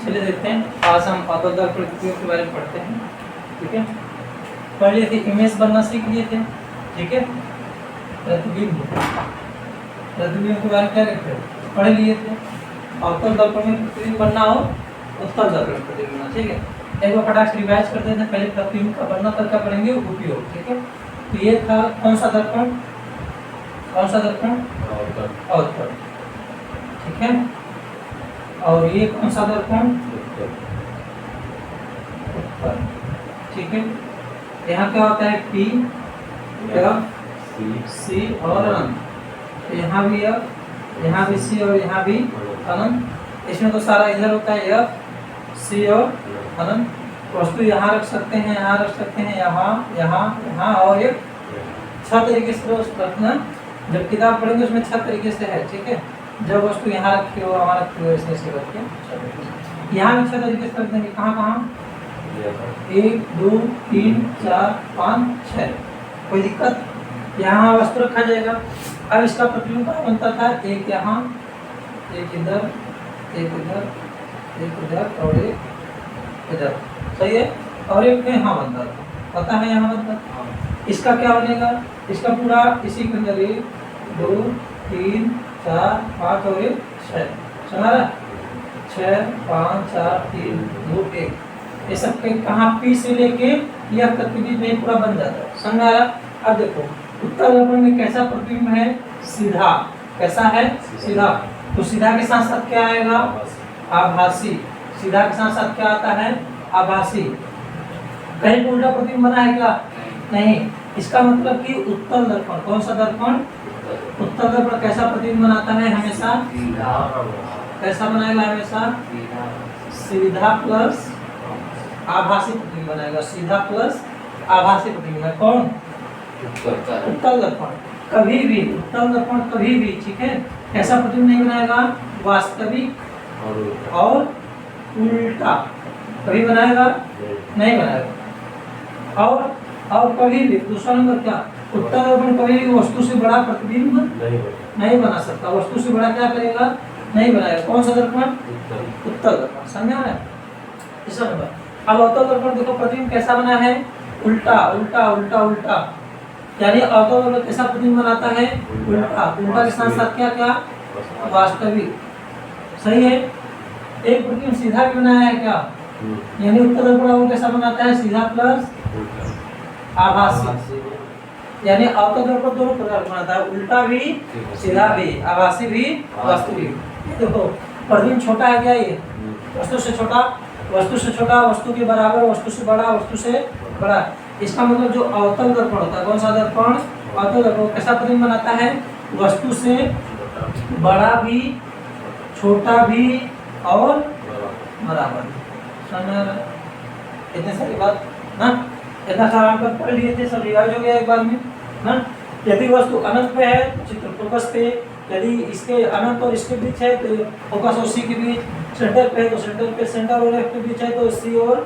चलिए देखते हैं, आज हम अवतल दर्पण के बारे में पढ़ते हैं। ठीक है, पढ़ लिए थे, इमेज बनना सीख लिए थे। ठीक है, प्रतिबिंब के बारे में क्या कहते हैं, पढ़ लिए थे। अवतल दर्पण में प्रतिबिंब बनना हो, उत्तल दर्पण प्रतिबिंब बनना। ठीक है, एक बार फटाक से रिवाइज करते हैं। पहले प्रतिबिंब का बनना तक का पढ़ेंगे, उपयोग। ठीक है, तो ये था कौन सा दर्पण, कौन सा दर्पण, अवतल। ठीक है, और ये कौन सा दर्पण, उत्तल। ठीक है, यहाँ क्या होता है, P, F, C और अनंत। यहाँ भी F, यहाँ भी C और यहाँ भी अनंत। इसमें तो सारा इधर होता है F, C और अनंत। वस्तु यहाँ रख सकते हैं, यहाँ रख सकते हैं, यहाँ यहाँ यहाँ और एक 6 तरीके से रखना। जब किताब पढ़ेंगे उसमें 6 तरीके से है। ठीक है, जब वस्तु यहाँ रखी हो, वहाँ रखी हो, ऐसे करके यहाँ भी 6 तरीके से रख देंगे। कहाँ कहाँ, 1 2 3 4 5 6। कोई दिक्कत, यहाँ वस्तु रखा जाएगा। अब इसका प्रतिबिंब कहाँ बनता था, एक यहाँ, एक इधर, एक इधर, एक इधर और एक इधर। सही है, और एक यहाँ बनता था, पता है यहाँ बनता था। इसका क्या बनेगा, इसका पूरा इसी के अंदर 1 2 3 4 5 और 6। सुना रहा, 6 5 4 3 2 1। ये सब के कहाँ, P से लेके यह तक के बीच में पूरा बन जाता है। समझ आ रहा। अब देखो उत्तल दर्पण में कैसा प्रतिबिंब है, सीधा। कैसा है, सीधा। तो सीधा के साथ साथ क्या आएगा, आभासी। सीधा के साथ साथ क्या आता है, आभासी। कहीं उल्टा प्रतिबिंब बना है क्या, नहीं। इसका मतलब कि उत्तल दर्पण, कौन सा दर्पण, उत्तल दर्पण कैसा प्रतिबिंब बनाता है, हमेशा कैसा बनाएगा, हमेशा सीधा प्लस आभासी प्रतिबिंब बनाएगा। सीधा प्लस आभासी प्रतिबिंब है कौन, उत्तल दर्पण। कभी भी उत्तल दर्पण कभी भी, ठीक है, कैसा प्रतिबिंब नहीं बनाएगा, वास्तविक और उल्टा कभी बनाएगा नहीं बनाएगा। और कभी भी दूसरा नंबर क्या, उत्तल दर्पण कभी भी वस्तु से बड़ा प्रतिबिंब नहीं बना सकता। वस्तु से बड़ा क्या करेगा, नहीं बनाएगा। कौन सा दर्पण, उत्तल दर्पण। समझा है, तीसरा नंबर। अब अवतल दर्पण देखो प्रतिबिंब कैसा बना है, उल्टा उल्टा उल्टा उल्टा। यानी अवतल दर्पण कैसा प्रतिबिंब बनाता है, उल्टा। उल्टा के साथ साथ क्या क्या, वास्तविक। सही है। एक प्रतिबिंब सीधा भी बनाया है क्या, यानी उत्तल दर्पण वो कैसा बनाता है, सीधा प्लस आभासी। यानी अवतल दर्पण दोनों प्रकार बनाता है, उल्टा भी सीधा भी, आभासी भी वास्तविक। देखो प्रतिबिंब छोटा है क्या, ये वस्तु से छोटा, वस्तु से छोटा, वस्तु के बराबर, वस्तु से बड़ा, वस्तु से बड़ा। इसका मतलब जो अवतल दर्पण होता है, कौन सा दर्पण, अवतल दर्पण कैसा प्रतिबिंब बनाता है, वस्तु से बड़ा भी, छोटा भी और बराबर। समझ, इतने सारी बात ना, इतना सारा हम पढ़ लिए थे, सब रिवाइज हो गया एक बार में ना। यदि वस्तु अनंत पे है तो चित्र फोकस पे, यदि इसके अनंत और इसके बीच है तो फोकस और सी के बीच, सेंटर पे है तो सेंटर पे, सेंटर और एफ के बीच है तो सी और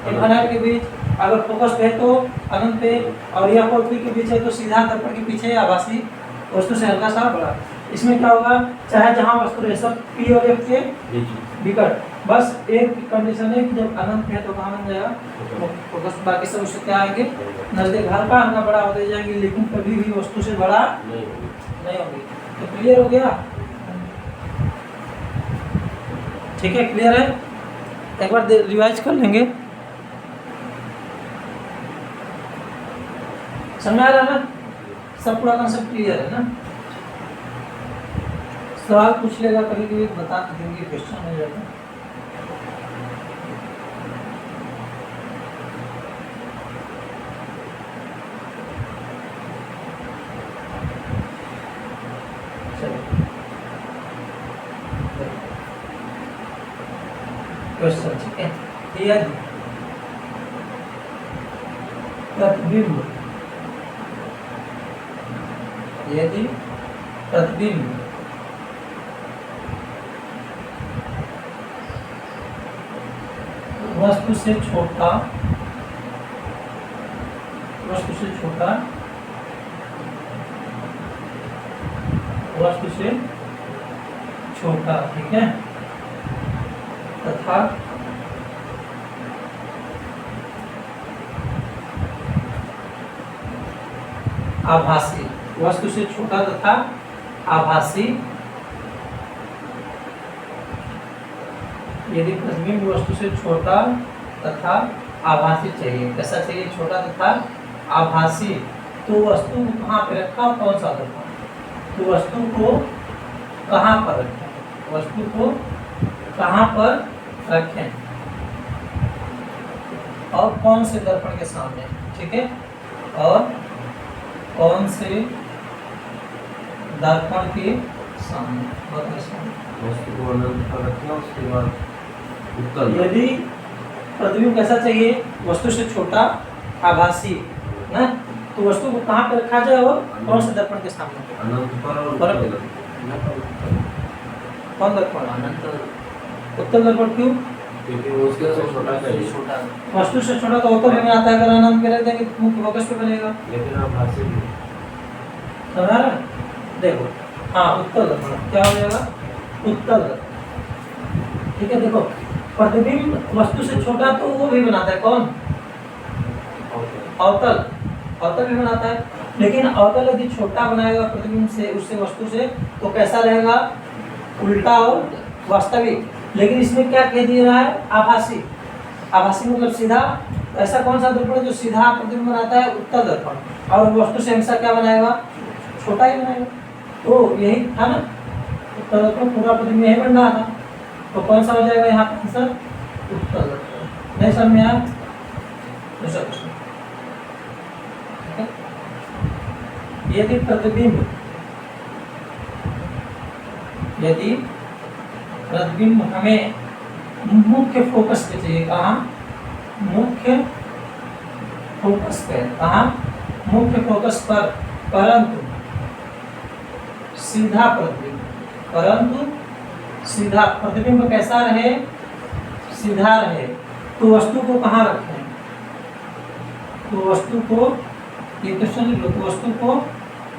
अनंत के बीच, अगर फोकस पे है तो अनंत पे, और यह और पी के बीच है तो सीधा दर्पण के पीछे आभासी वस्तु से हल्का सा बड़ा। इसमें क्या होगा, चाहे जहाँ वस्तु रहे सब पी और एफ के विकट, बस एक कंडीशन है कि जब अनंत है तो कहाँ बन जाएगा फोकस, बाकी सब उससे क्या आएंगे नजदीक, हल्का हल्का बड़ा होते जाएंगे, लेकिन कभी भी वस्तु से बड़ा नहीं होगी। तो क्लियर हो गया, ठीक है, क्लियर है। एक बार रिवाइज कर लेंगे, समझ आ रहा है ना, सब पूरा कंसेप्ट क्लियर है ना। सवाल पूछ लेगा कभी कभी, बता देंगे, क्वेश्चन हो जाएगा। क्वेश्चन, ठीक है, यदि प्रतिबिंब, यदि प्रतिबिंब वस्तु से छोटा, वस्तु से छोटा, वस्तु से छोटा, ठीक है, तथा आभासी, वस्तु से छोटा तथा आभासी, यदि प्रतिबिंब वस्तु से छोटा तथा आभासी चाहिए, कैसा चाहिए, छोटा तथा आभासी, तो वस्तु को कहाँ पे रखा, कौन सा रखा, तो वस्तु को कहाँ पर रखें, वस्तु को कहाँ पर रखें और कौन से दर्पण के सामने, ठीक है, और कौन से दर्पण के सामने, वस्तु को अनंत पर रखना, उसके बाद उत्तल, यदि प्रतिबिंब कैसा चाहिए, वस्तु से छोटा आभासी ना, तो वस्तु को कहाँ पे रखा जाए और कौन से दर्पण के सामने, अनंत पर और पर, कौन दर्पण, अनंत, उत्तल दर्पण, क्यों, क्योंकि वो उसके से छोटा चाहिए, छोटा, वस्तु से छोटा तो उत्तल में आता है, अगर अनंत में रख देंगे तो मुख्य फोकस पे बनेगा, लेकिन आभासी भी समझ रहा है? देखो, हाँ, उत्तल दर्पण क्या हो जाएगा, उत्तल दर्पण, ठीक है, देखो प्रतिबिंब वस्तु से छोटा तो वो भी बनाता है, कौन, अवतल, अवतल भी बनाता है, लेकिन अवतल यदि छोटा बनाएगा प्रतिबिंब से, उससे वस्तु से, तो कैसा रहेगा, उल्टा और वास्तविक, लेकिन इसमें क्या कह दिया रहा है, आभासी, आभासी मतलब सीधा, ऐसा कौन सा दर्पण जो सीधा प्रतिबिंब बनाता है, उत्तल दर्पण, और वस्तु से हमेशा क्या बनाएगा, छोटा ही बनाएगा, तो यही था ना, उत्तल दर्पण पूरा प्रतिबिंब यही बन रहा था, तो कौन सा हो जाएगा यहाँ पर आंसर, उत्तल दर्पण, नहीं समझ में आया, दूसरा क्वेश्चन, यदि प्रतिबिंब, यदि प्रतिबिंब हमें मुख्य फोकस पे चाहिए, कहाँ, मुख्य फोकस पे, कहाँ, मुख्य फोकस पर, परंतु सीधा प्रतिबिंब, परंतु सीधा प्रतिबिंब कैसा रहे, सीधा रहे, तो वस्तु को कहाँ रखें, तो वस्तु को, ये क्वेश्चन लिख लो, तो वस्तु को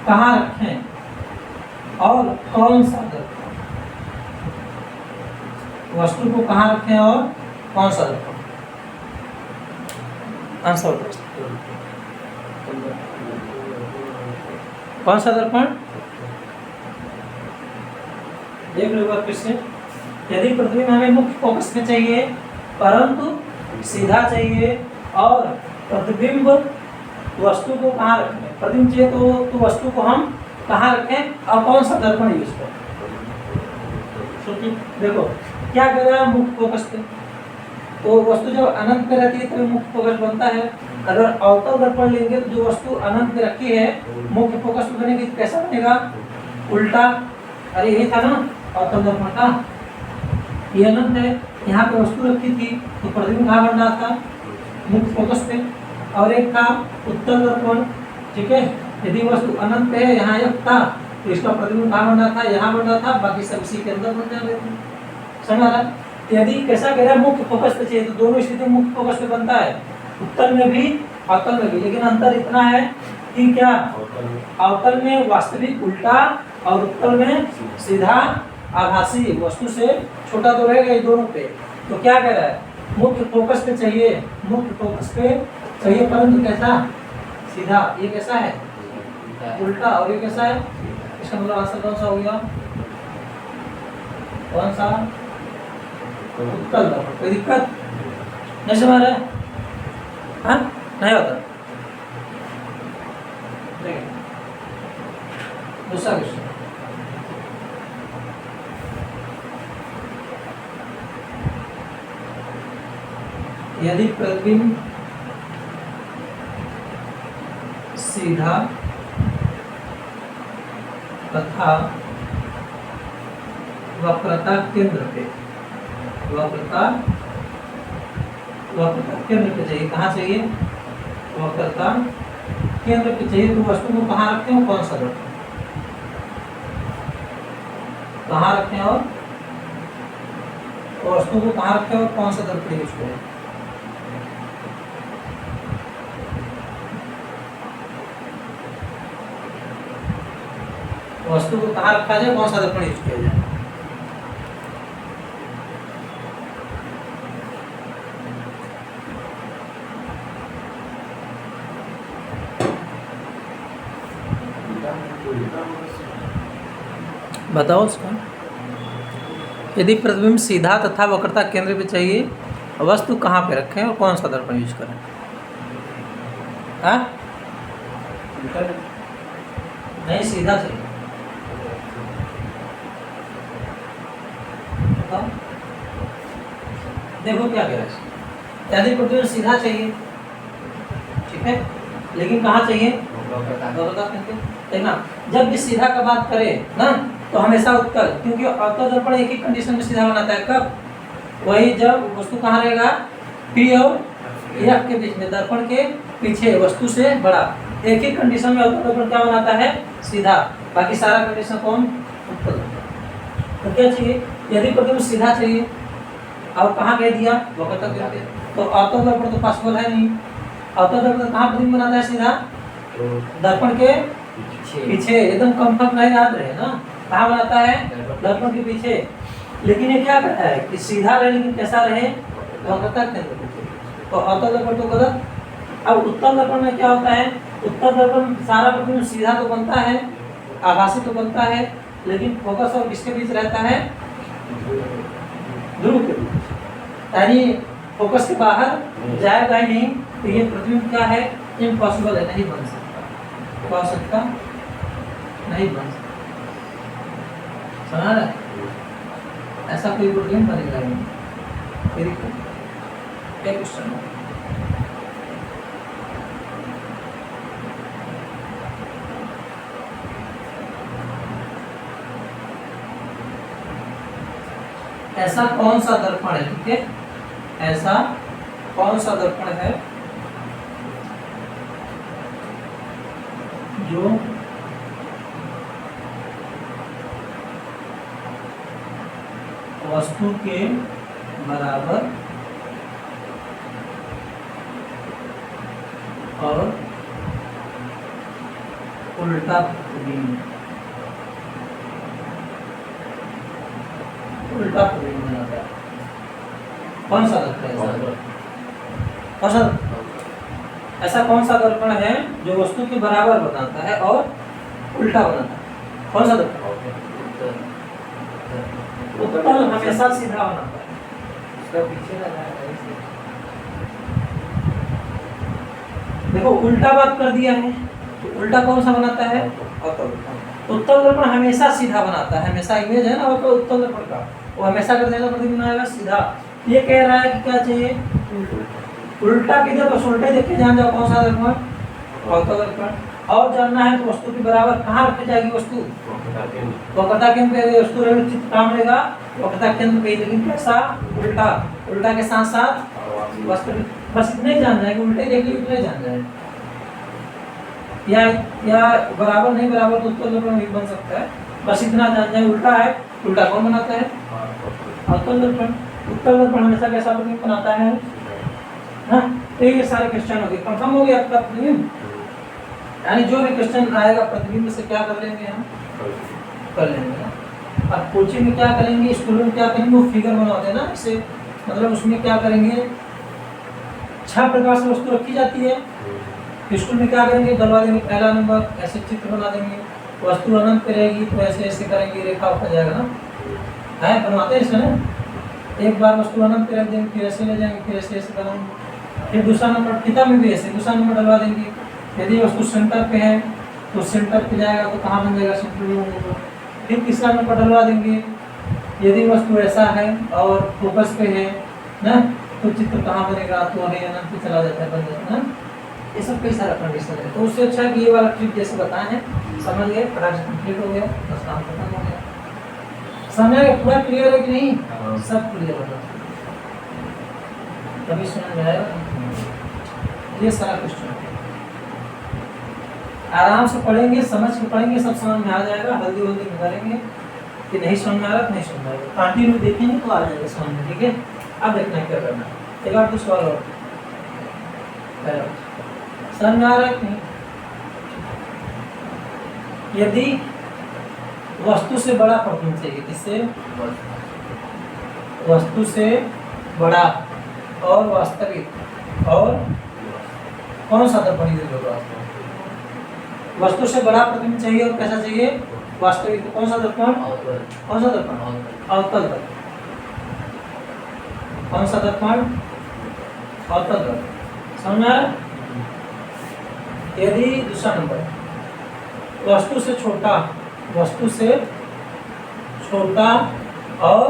कहाँ रखें और कौन सा दर्पण, वस्तु को कहाँ रखें और कौन सा दर्पण, आंसर, कौन सा दर्पण, देख लो बात फिर से, यदि प्रतिबिंब हमें मुख्य फोकस पे चाहिए परंतु सीधा चाहिए और प्रतिबिंब वस्तु को कहाँ रखें, प्रतिबिंब चाहिए तो वस्तु को हम कहाँ रखें और कौन सा दर्पण यूज करें, देखो क्या कर रहा है, मुख्य फोकस पे, तो वस्तु जब अनंत पे रहती है तभी मुख्य फोकस बनता है, अगर अवतल दर्पण लेंगे तो जो वस्तु अनंत पे रखी है मुख्य फोकस पे बनेगी, तो कैसा बनेगा, उल्टा, अरे यही था ना अवतल दर्पण का, ये अनंत है, यहाँ पे वस्तु रखी थी तो प्रतिबिंब कहाँ बन रहा था, मुख्य फोकस पे, और एक था उत्तल दर्पण, ठीक है, यदि वस्तु अनंत पे है, यहाँ एक था तो इसका प्रतिबिंब कहाँ बन रहा था, यहाँ बन रहा था, बाकी सब इसी के अंदर बन जा रहे थे, समझ रहा, यदि कैसा कह रहा है, मुख्य फोकस पे चाहिए तो दोनों स्थिति मुख्य फोकस पे बनता है, उत्तल में भी अवतल में भी, लेकिन अंतर इतना है कि क्या, अवतल में वास्तविक उल्टा और उत्तल में सीधा आभासी, वस्तु से छोटा तो रहेगा ये दोनों पे, तो क्या कह रहा है, मुख्य फोकस पे चाहिए, मुख्य फोकस पे चाहिए परंतु कैसा, सीधा, ये कैसा है, उल्टा, और ये कैसा है, इसका मतलब आंसर कौन सा हो गया, कौन सा, उत्तल दर्पण, कोई दिक्कत नहीं समझ रहे, हाँ नहीं होता, दूसरा क्वेश्चन, यदि प्रतिबिंब सीधा तथा वक्रता केंद्र पे, वक्रता केंद्र पे चाहिए, कहाँ चाहिए, वक्रता केंद्र पे चाहिए, तो वस्तु को कहाँ रखें और कौन सा रखें, कहाँ रखें और वस्तु को कहाँ रखें और कौन सा दर्पण यूज करें, वस्तु को कहाँ रखा जाए, कौन सा दर्पण यूज किया जाए, बताओ उसका। यदि प्रतिबिंब सीधा तथा वक्रता केंद्र पे चाहिए, वस्तु कहाँ पे रखें और कौन सा दर्पण यूज करें? हाँ, नहीं सीधा चाहिए। बताओ, देखो क्या कह रहा है। यदि प्रतिबिंब सीधा चाहिए, ठीक है, लेकिन कहाँ चाहिए? देखना, जब भी सीधा का बात करें ना तो हमेशा उत्तल, क्योंकि अवतल दर्पण एक ही कंडीशन में सीधा बनाता है। कब? वही जब वस्तु कहाँ रहेगा, P और F के बीच में, दर्पण के पीछे वस्तु से बड़ा। एक ही कंडीशन में अवतल दर्पण क्या बनाता है, सीधा। बाकी सारा कंडीशन कौन, उत्तल। तो क्या चाहिए, यदि प्रतिबिंब सीधा चाहिए और कहाँ कह दिया, वक्रता केंद्र, तो अवतल दर्पण तो पॉसिबल है नहीं। अवतल दर्पण कहाँ प्रतिबिंब बनाता है, सीधा दर्पण के पीछे। एकदम कंफर्ट नहीं याद रहे ना, कहाँ बनाता है, दर्पण के पीछे। लेकिन ये क्या कहता है कि सीधा रहे लेकिन कैसा रहे, वक्रता केंद्र पे। तो अवतल दर्पण तो गलत। अब उत्तल दर्पण में क्या होता है, उत्तल दर्पण सारा प्रतिबिंब सीधा तो बनता है, आभासी तो बनता है, लेकिन फोकस और किसके बीच रहता है, ध्रुव के बीच, यानी फोकस के बाहर जाएगा ही नहीं। तो ये प्रतिबिंब क्या है, इम्पॉसिबल है, नहीं बन सकता। हो सकता नहीं बन सकता, समझ रहे? ऐसा कोई प्रतिबिंब बनेगा नहीं। फिर क्या क्वेश्चन है, ऐसा कौन सा दर्पण है, ठीक है, ऐसा कौन सा दर्पण है जो वस्तु के बराबर और उल्टा प्रतिबिंब, उल्टा प्रतिबिंब बनाता है। कौन सा दर्पण है, कौन सा, ऐसा कौन सा दर्पण है जो वस्तु के बराबर बनाता है और उल्टा बनाता है? कौन सा दर्पण? उत्तल हमेशा सीधा बनाता है, उसका पीछे लगा है। देखो उल्टा बात कर दिया है, तो उल्टा कौन सा बनाता है, उत्तल दर्पण हमेशा सीधा बनाता है। हमेशा इमेज है ना वो उत्तल दर्पण का, वो हमेशा कर देगा प्रतिबिंब बनाएगा सीधा। ये कह रहा है कि क्या चाहिए, उल्टा किधर, बस उल्टे देख के जान जाओ कौन सा दर्पण, अवतल दर्पण। और जानना है तो वस्तु के बराबर कहाँ रखी जाएगी वस्तु, वक्रता केंद्र पे वस्तु रहेगी, चित्त काम रहेगा वक्रता केंद्र पे, लेकिन कैसा, उल्टा। उल्टा के साथ साथ वस्तु, बस इतने ही जान जाएंगे, उल्टे देख लिए उतने जान जाएंगे। या बराबर नहीं, बराबर तो उत्तल दर्पण भी बन सकता है, बस इतना जान जाए। उल्टा है, उल्टा कौन बनाता है, अवतल दर्पण। उत्तल दर्पण हमेशा कैसा प्रतिबिंब बनाता है ना। तो ये सारे क्वेश्चन हो गए, कंफर्म हो गया आपका प्रतिबिंब। यानी जो भी क्वेश्चन आएगा प्रतिबिंब से क्या कर लेंगे हम, कर लेंगे। अब कोचिंग में क्या करेंगे, स्कूल में क्या करेंगे, वो फिगर बनाते हैं ना, इसे मतलब उसमें क्या करेंगे, 6 प्रकार से वस्तु रखी जाती है। स्कूल में क्या करेंगे, डलवा देंगे पहला नंबर, ऐसे चित्र बना देंगे, वस्तु अनंत पे रहेगी तो ऐसे ऐसे करेंगे, रेखा उठा जाएगा ना, है बनवाते हैं इसमें ना। एक बार वस्तु अनंत पे रख देंगे, फिर ऐसे ले जाएंगे, फिर ऐसे ऐसे बनाएंगे। फिर दूसरा नंबर, किताब में भी ऐसे दूसरा नंबर डलवा देंगे। यदि वस्तु सेंटर पे है तो सेंटर पे जाएगा तो कहाँ बन जाएगा, सेंटर में बनेगा। फिर तीसरा नंबर डलवा देंगे। यदि वस्तु ऐसा है और फोकस पे है ना, तो चित्र कहाँ बनेगा, तो अनंत पे चला जाता है, बन जाता है ना। ये सब कई सारा कंडीशन है, तो उससे अच्छा है कि ये वाला ट्रिक जैसे बताए हैं, समझ गए, फटाक से कंप्लीट हो गया, बस काम खत्म हो गया। समझ गए, पूरा क्लियर है कि नहीं, सब क्लियर होगा, तभी समझ में आएगा। ये सारा क्वेश्चन आराम से पढ़ेंगे, समझ के पढ़ेंगे, सब समझ में आ जाएगा। हल्दी वल्दी निकालेंगे कि नहीं समझ में आ रहा, नहीं समझ में आएगा, कंटिन्यू देखेंगे तो आ जाएगा समझ में, ठीक है। अब देखना है क्या करना है, एक बार तो सवाल और समझ में आ रहा है कि नहीं। यदि वस्तु से बड़ा प्रतिबिंब चाहिए, किससे, वस्तु से बड़ा और वास्तविक, और कौन सा दर्पण होगा, वस्तु से बड़ा प्रतिबिंब चाहिए और कैसा चाहिए, वास्तविक कौन सा दर्पण? अवतल कौन सा दर्पण? अवतल अवतल दर्पण। कौन सा दर्पण? अवतल दर्पण। समझ में आ रहा है? यदि दूसरा नंबर, वस्तु से छोटा और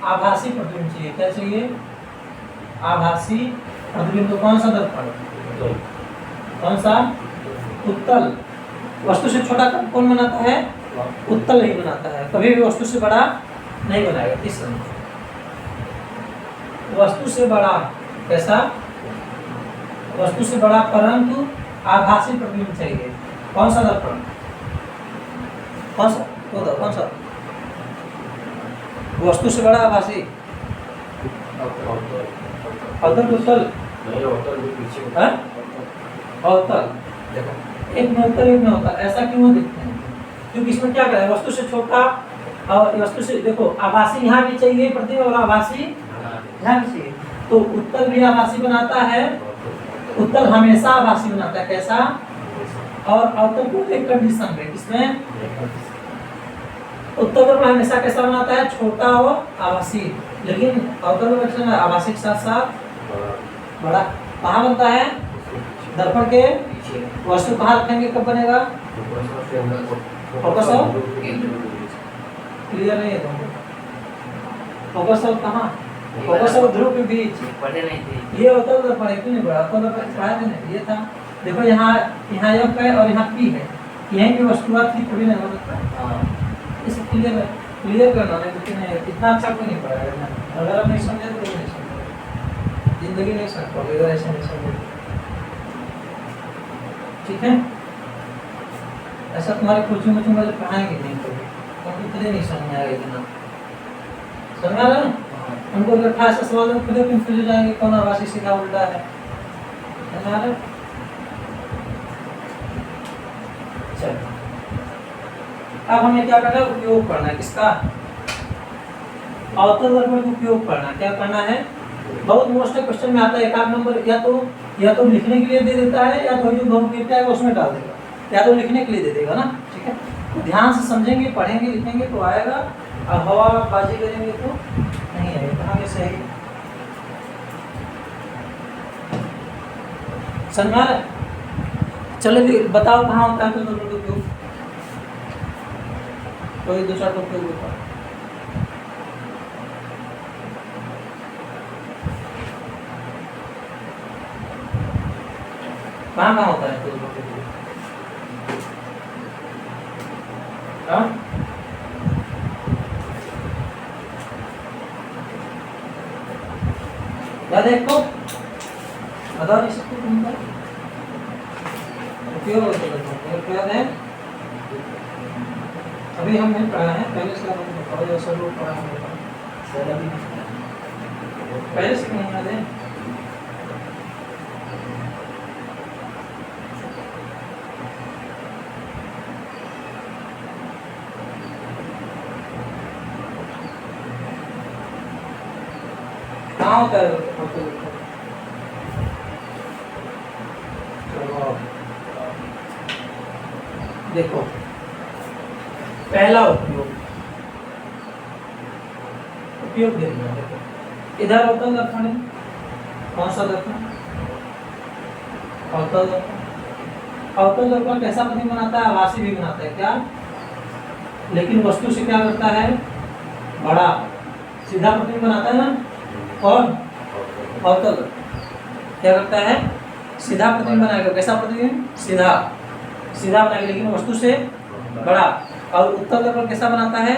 आभासी प्रतिबिंब चाहिए। क्या चाहिए? आभासी प्रतिबिंब। तो कौन सा दर्पण? कौन सा? उत्तल। वस्तु से छोटा कौन बनाता है? उत्तल नहीं बनाता है, कभी भी वस्तु से बड़ा नहीं बनाएगा। तीसरा नंबर, वस्तु से बड़ा, कैसा? वस्तु से बड़ा परंतु आभासी प्रतिबिंब चाहिए। कौन सा दर्पण? कौन सा? कौन सा? वस्तु से बड़ा आभासी, अवतल उत्तल, नहीं होटल भी पीछे है? अवतल। देखो एक में उत्तल एक में अवतल, ऐसा क्यों दिखते हैं? क्योंकि इसमें क्या करें, वस्तु से छोटा और वस्तु से, देखो आभासी यहाँ भी चाहिए प्रतिबिंब और आभासी यहाँ भी चाहिए। तो उत्तल भी आभासी बनाता है, उत्तल हमेशा आभासी बनाता है। कैसा? और अवतल को एक कंडीशन पे, किसमें? उत्तल दर्पण हमेशा कैसा बनाता है? छोटा और आभासी। लेकिन अवतल दर्पण आभासी के साथ साथ बड़ा। कहाँ बनता है? दर्पण के पीछे वस्तु कहाँ रखेंगे, कब बनेगा? फोकस ऑफ क्लियर नहीं है तुमको? फोकस ऑफ कहाँ? फोकस ऑफ ध्रुव के बीच। पढ़े नहीं थे। ये अवतल दर्पण है, क्यों नहीं पढ़ा? अवतल दर्पण पढ़ा थे ना, ये था। देखो यहाँ F है और यहाँ P है, यहीं पे वस्तुवाद थी, थोड़ी नहीं हो सकता है। हाँ इसे क्लियर करना है, लेकिन इतना अच्छा कोई नहीं पढ़ाएगा। अगर आप नहीं समझे तो नहीं समझे, जिंदगी नहीं समझ पाओगे अगर ऐसे नहीं समझे। ठीक है? ऐसा तुम्हारे कोचिंग वोचिंग वाले पढ़ाएंगे नहीं कभी, क्योंकि खुद नहीं समझ में आएगा इतना। समझ आ रहा है? उनको अगर 28 सवाल में खुद कंफ्यूज हो जाएंगे, कौन आभासी सीधा उल्टा है। समझ आ रहा है? चलो अब हमें क्या करना है? उपयोग करना है। किसका? अवतल दर्पण का उपयोग करना। क्या करना है? बहुत मोस्ट क्वेश्चन में आता है, एक आध नंबर या तो लिखने के लिए दे देता है, या तो जो बहुविकल्प है उसमें डाल देगा, या तो लिखने के लिए दे देगा ना। ठीक है, तो ध्यान से समझेंगे, पढ़ेंगे, लिखेंगे तो आएगा, और हवाबाजी करेंगे तो नहीं आएगा। कहाँ पे सही समझ में आ रहा है? चलो बताओ कहाँ होता है तो उपयोग, कोई दूसरा टॉपिक होता है। कहाँ होता है तो याद है? को बता नहीं सकते तुम पर उपयोग होता है। अभी हम नहीं पढ़ा है, पहले से हम बताओ, जो सब लोग पढ़ा है पहले से नहीं याद है। कहाँ होता है? देखो पहला उपयोग देखना। देखो इधर अवतल दर्पण है, कौन सा दर्पण? अवतल दर्पण। अवतल दर्पण कैसा प्रतिबिंब बनाता है? आभासी भी बनाता है। क्या? लेकिन वस्तु से क्या करता है? बड़ा सीधा प्रतिबिंब बनाता है ना। और अवतल दर्पण क्या करता है? सीधा प्रतिबिंब बनाएगा। कैसा प्रतिबिंब? सीधा बनाएगा, लेकिन वस्तु से बड़ा। और उत्तल दर्पण कैसा बनाता है?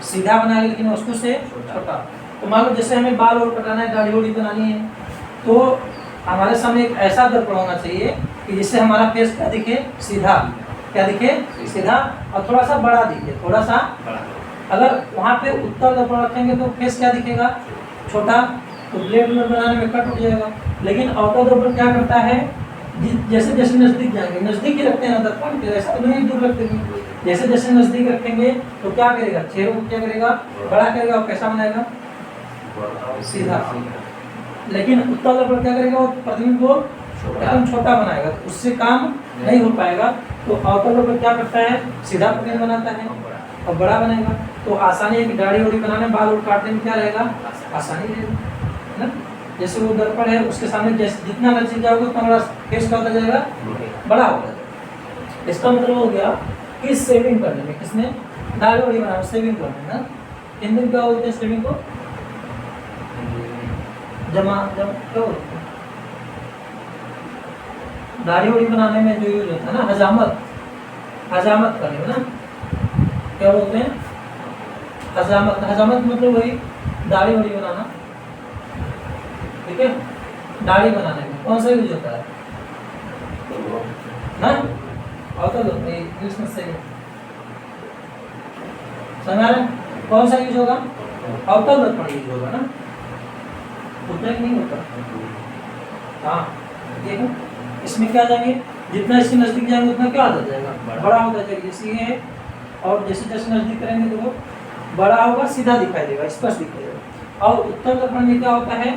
सीधा बनाएगा, लेकिन वस्तु से छोटा। तो मान लो जैसे हमें बाल और कटाना है, दाढ़ी वोड़ी बनानी है, तो हमारे सामने एक ऐसा दर्पण होना चाहिए कि जिससे हमारा फेस क्या दिखे? सीधा। क्या दिखे? सीधा, और थोड़ा सा बड़ा दिखे, थोड़ा सा बड़ा। अगर वहाँ पे उत्तल दर्पण रखेंगे तो फेस क्या दिखेगा? छोटा, तो ब्लेड में बनाने में कट हो जाएगा। लेकिन अवतल दर्पण क्या करता है? जैसे जैसे नजदीक जाएंगे, नजदीक ही रखते हैं ना दर्पण, ऐसा तो नहीं दूर रखते हैं। जैसे जैसे नजदीक रखेंगे तो क्या करेगा? चेहरे को क्या करेगा? बड़ा करेगा। और कैसा बनाएगा? सीधा। लेकिन उत्तल दर्पण क्या करेगा? वो प्रतिबिंब को एकदम छोटा बनाएगा तो उससे काम नहीं हो पाएगा। तो अवतल दर्पण क्या करता है, सीधा प्लेन बनाता है और बड़ा बनेगा। तो आसानी है कि दाढ़ी वाड़ी बनाने, बाल उड़ काटने में क्या रहेगा, आसानी रहेगा, है ना। जैसे वो दर्पण है उसके सामने जैसे जितना नजदीक जाओगे उतना बड़ा फेस क्या होता जाएगा, बड़ा होता जाएगा। इसका मतलब हो गया कि सेविंग करने में, किसने, दाढ़ी वाड़ी बनाने, सेविंग करने में ना। हिंदी में क्या बोलते हैं सेविंग को, जमा क्या बोलते हैं, दाढ़ी वाड़ी बनाने में जो यूज होता है ना, हजामत, हजामत करने में ना, क्या बोलते हैं, हजामत। हजामत मतलब वही दाढ़ी वाड़ी बनाना, ठीक है। दाढ़ी बनाने में कौन सा यूज होता है ना, अवतल दर्पण, इंग्लिश में सही समझ आ रहा है, कौन सा यूज होगा, अवतल दर्पण यूज होगा ना, उतना ही नहीं होता। हाँ देखो इसमें क्या जाएंगे, जितना इसके नजदीक जाएंगे उतना क्या होता जाएगा, बड़ा होता जाएगा। जैसे ये है और जैसे जैसे नजदीक करेंगे तो वो बड़ा होगा, सीधा दिखाई देगा, स्पष्ट दिखाई देगा। और उत्तल दर्पण में क्या होता है,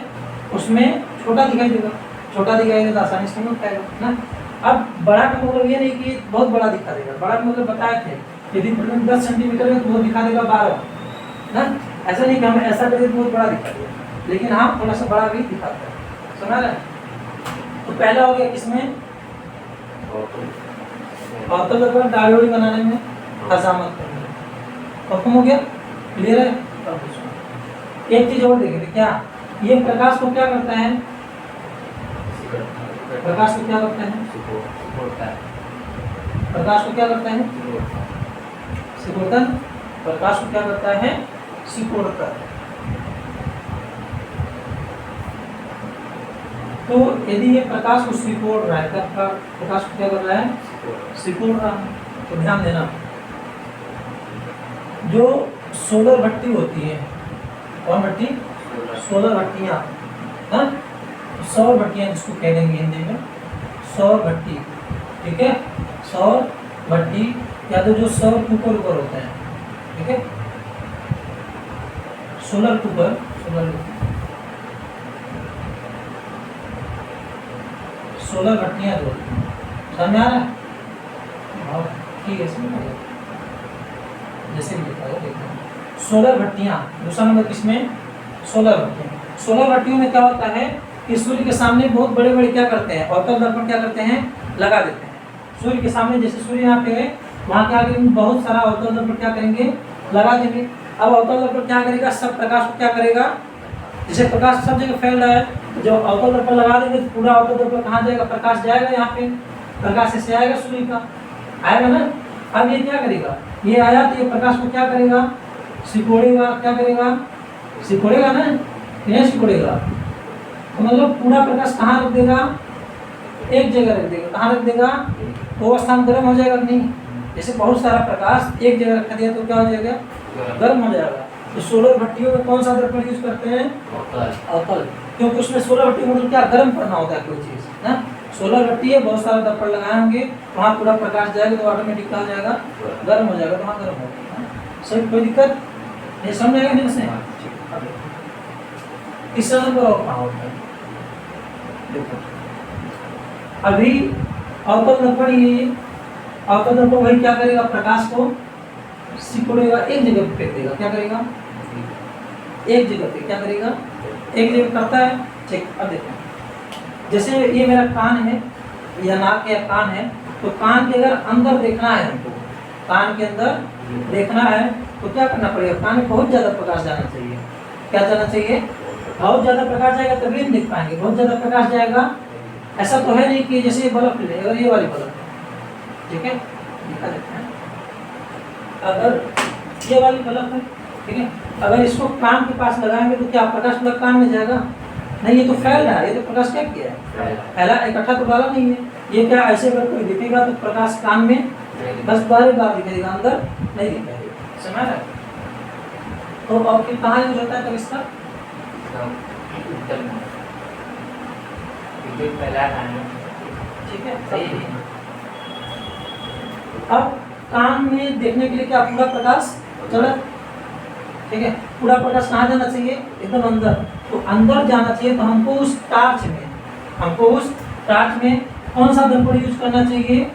उसमें छोटा दिखाई देगा, छोटा दिखाई देगा तो आसानी से समझ पाएगा ना। अब बड़ा का मतलब ये नहीं कि बहुत बड़ा दिखा देगा, बड़ा का मतलब बताए थे यदि 10 सेंटीमीटर है तो वो दिखा देगा 12 ना, ऐसा नहीं कि हम ऐसा करें तो बहुत बड़ा दिखा देगा, लेकिन हाँ थोड़ा सा बड़ा भी दिखाता है, समझ रहे हैं। तो पहला हो गया किसमें, अवतल दर्पण दाढ़ी वाड़ी बनाने में, हजामत करने में, खत्म हो गया, क्लियर है। एक चीज और देखेंगे, क्या ये प्रकाश को क्या करता है, प्रकाश को क्या करता है, प्रकाश को क्या करता है, सिकुड़ता है, प्रकाश को क्या करता है, सिकुड़ता है। तो यदि ये प्रकाश को सिकोड़ रहा है, क्या प्रकाश को क्या कर रहा है, सिकोड़ रहा है, तो ध्यान देना जो सोलर भट्टी होती है, कौन भट्टी, सोलर भट्टियाँ, हाँ सौर भट्टियाँ जिसको कह देंगे हिंदी में, सौर भट्टी, ठीक है। सौर भट्टी या तो जो सौर कुकर ऊपर होते हैं, ठीक है, सोलर कुकर, सोलर भट्टियाँ जो समझ आ रहा है, ठीक है। इसमें जैसे भी लिखा है देखो, सोलर भट्टियाँ, दूसरा नंबर किसमें, सोलर भट्टियाँ। सोलर भट्टियों में क्या होता है कि सूर्य के सामने बहुत बड़े बड़े क्या करते हैं, अवतल दर्पण क्या करते हैं, लगा देते हैं। सूर्य के सामने जैसे सूर्य यहाँ पे है, वहाँ क्या करेंगे, बहुत सारा अवतल दर्पण क्या करेंगे, लगा देंगे। अब अवतल दर्पण क्या करेगा, सब प्रकाश को क्या करेगा, जैसे प्रकाश सब जगह फैल रहा है, जब अवतल दर्पण लगा देंगे तो पूरा अवतल दर्पण कहाँ जाएगा, प्रकाश जाएगा यहाँ पे, प्रकाश ऐसे आएगा सूर्य का, आएगा ना। अब ये क्या करेगा, ये आया तो ये प्रकाश को क्या करेगा, सिकोड़ेगा, क्या करेगा, सिकोड़ेगा ना, नहीं सिकोड़ेगा तो मतलब पूरा प्रकाश कहाँ रख देगा, एक जगह रख देगा, कहाँ रख देगा, वो स्थान गर्म हो जाएगा नहीं। जैसे बहुत सारा प्रकाश एक जगह रख दिया तो क्या हो जाएगा, गर्म हो जाएगा। तो सोलर भट्टियों में कौन सा दर्पण यूज करते हैं, अवतल, क्योंकि उसमें सोलर भट्टी मतलब क्या, गर्म करना होता है कोई चीज ना। सोलर भट्टी है, बहुत सारे दर्पण लगाए होंगे, वहाँ पूरा प्रकाश जाएगा तो ऑटोमेटिक क्या हो जाएगा, गर्म हो जाएगा, तो वहाँ गर्म होगा। सही, कोई दिक्कत नहीं, समझ आएगा नहीं से। तीसरा नंबर और कहाँ होता है, देखो अभी अवतल दर्पण, ये अवतल दर्पण वही क्या करेगा, प्रकाश को सिकुड़ेगा, एक जगह पे फेंक देगा, क्या करेगा, एक जगह पे क्या करेगा, एक जगह करता है। ठीक, अब देखो जैसे ये मेरा कान है या नाक या कान है, तो कान के अगर अंदर देखना है हमको, कान के अंदर देखना है तो क्या करना पड़ेगा, कान में बहुत ज़्यादा प्रकाश जाना चाहिए, क्या जाना चाहिए, बहुत ज़्यादा प्रकाश जाएगा तभी हम देख पाएंगे। बहुत ज़्यादा प्रकाश जाएगा ऐसा तो है नहीं कि जैसे ये बल्ब ले, अगर ये वाली बल्ब, ठीक है, दिखा देते हैं, अगर ये वाली बल्ब है, ठीक है, अगर इसको कान के पास लगाएंगे तो क्या प्रकाश पूरा कान में जाएगा, नहीं, ये तो फैल रहा है, ये तो प्रकाश क्या किया है, फैला, इकट्ठा तो डाला नहीं है। ये क्या ऐसे अगर कोई दिखेगा तो प्रकाश कान में बस बाहर बाहर दिखेगा, अंदर नहीं दिखेगा, समझ रहा है। तो और फिर कहाँ यूज होता है तब इसका, ठीक है, सही है। अब कान में देखने के लिए क्या पूरा प्रकाश चला, ठीक है, पूरा प्रकाश कहाँ जाना चाहिए, एकदम अंदर, तो अंदर जाना चाहिए तो हमको उस टार्च में कौन सा दर्पण यूज करना चाहिए?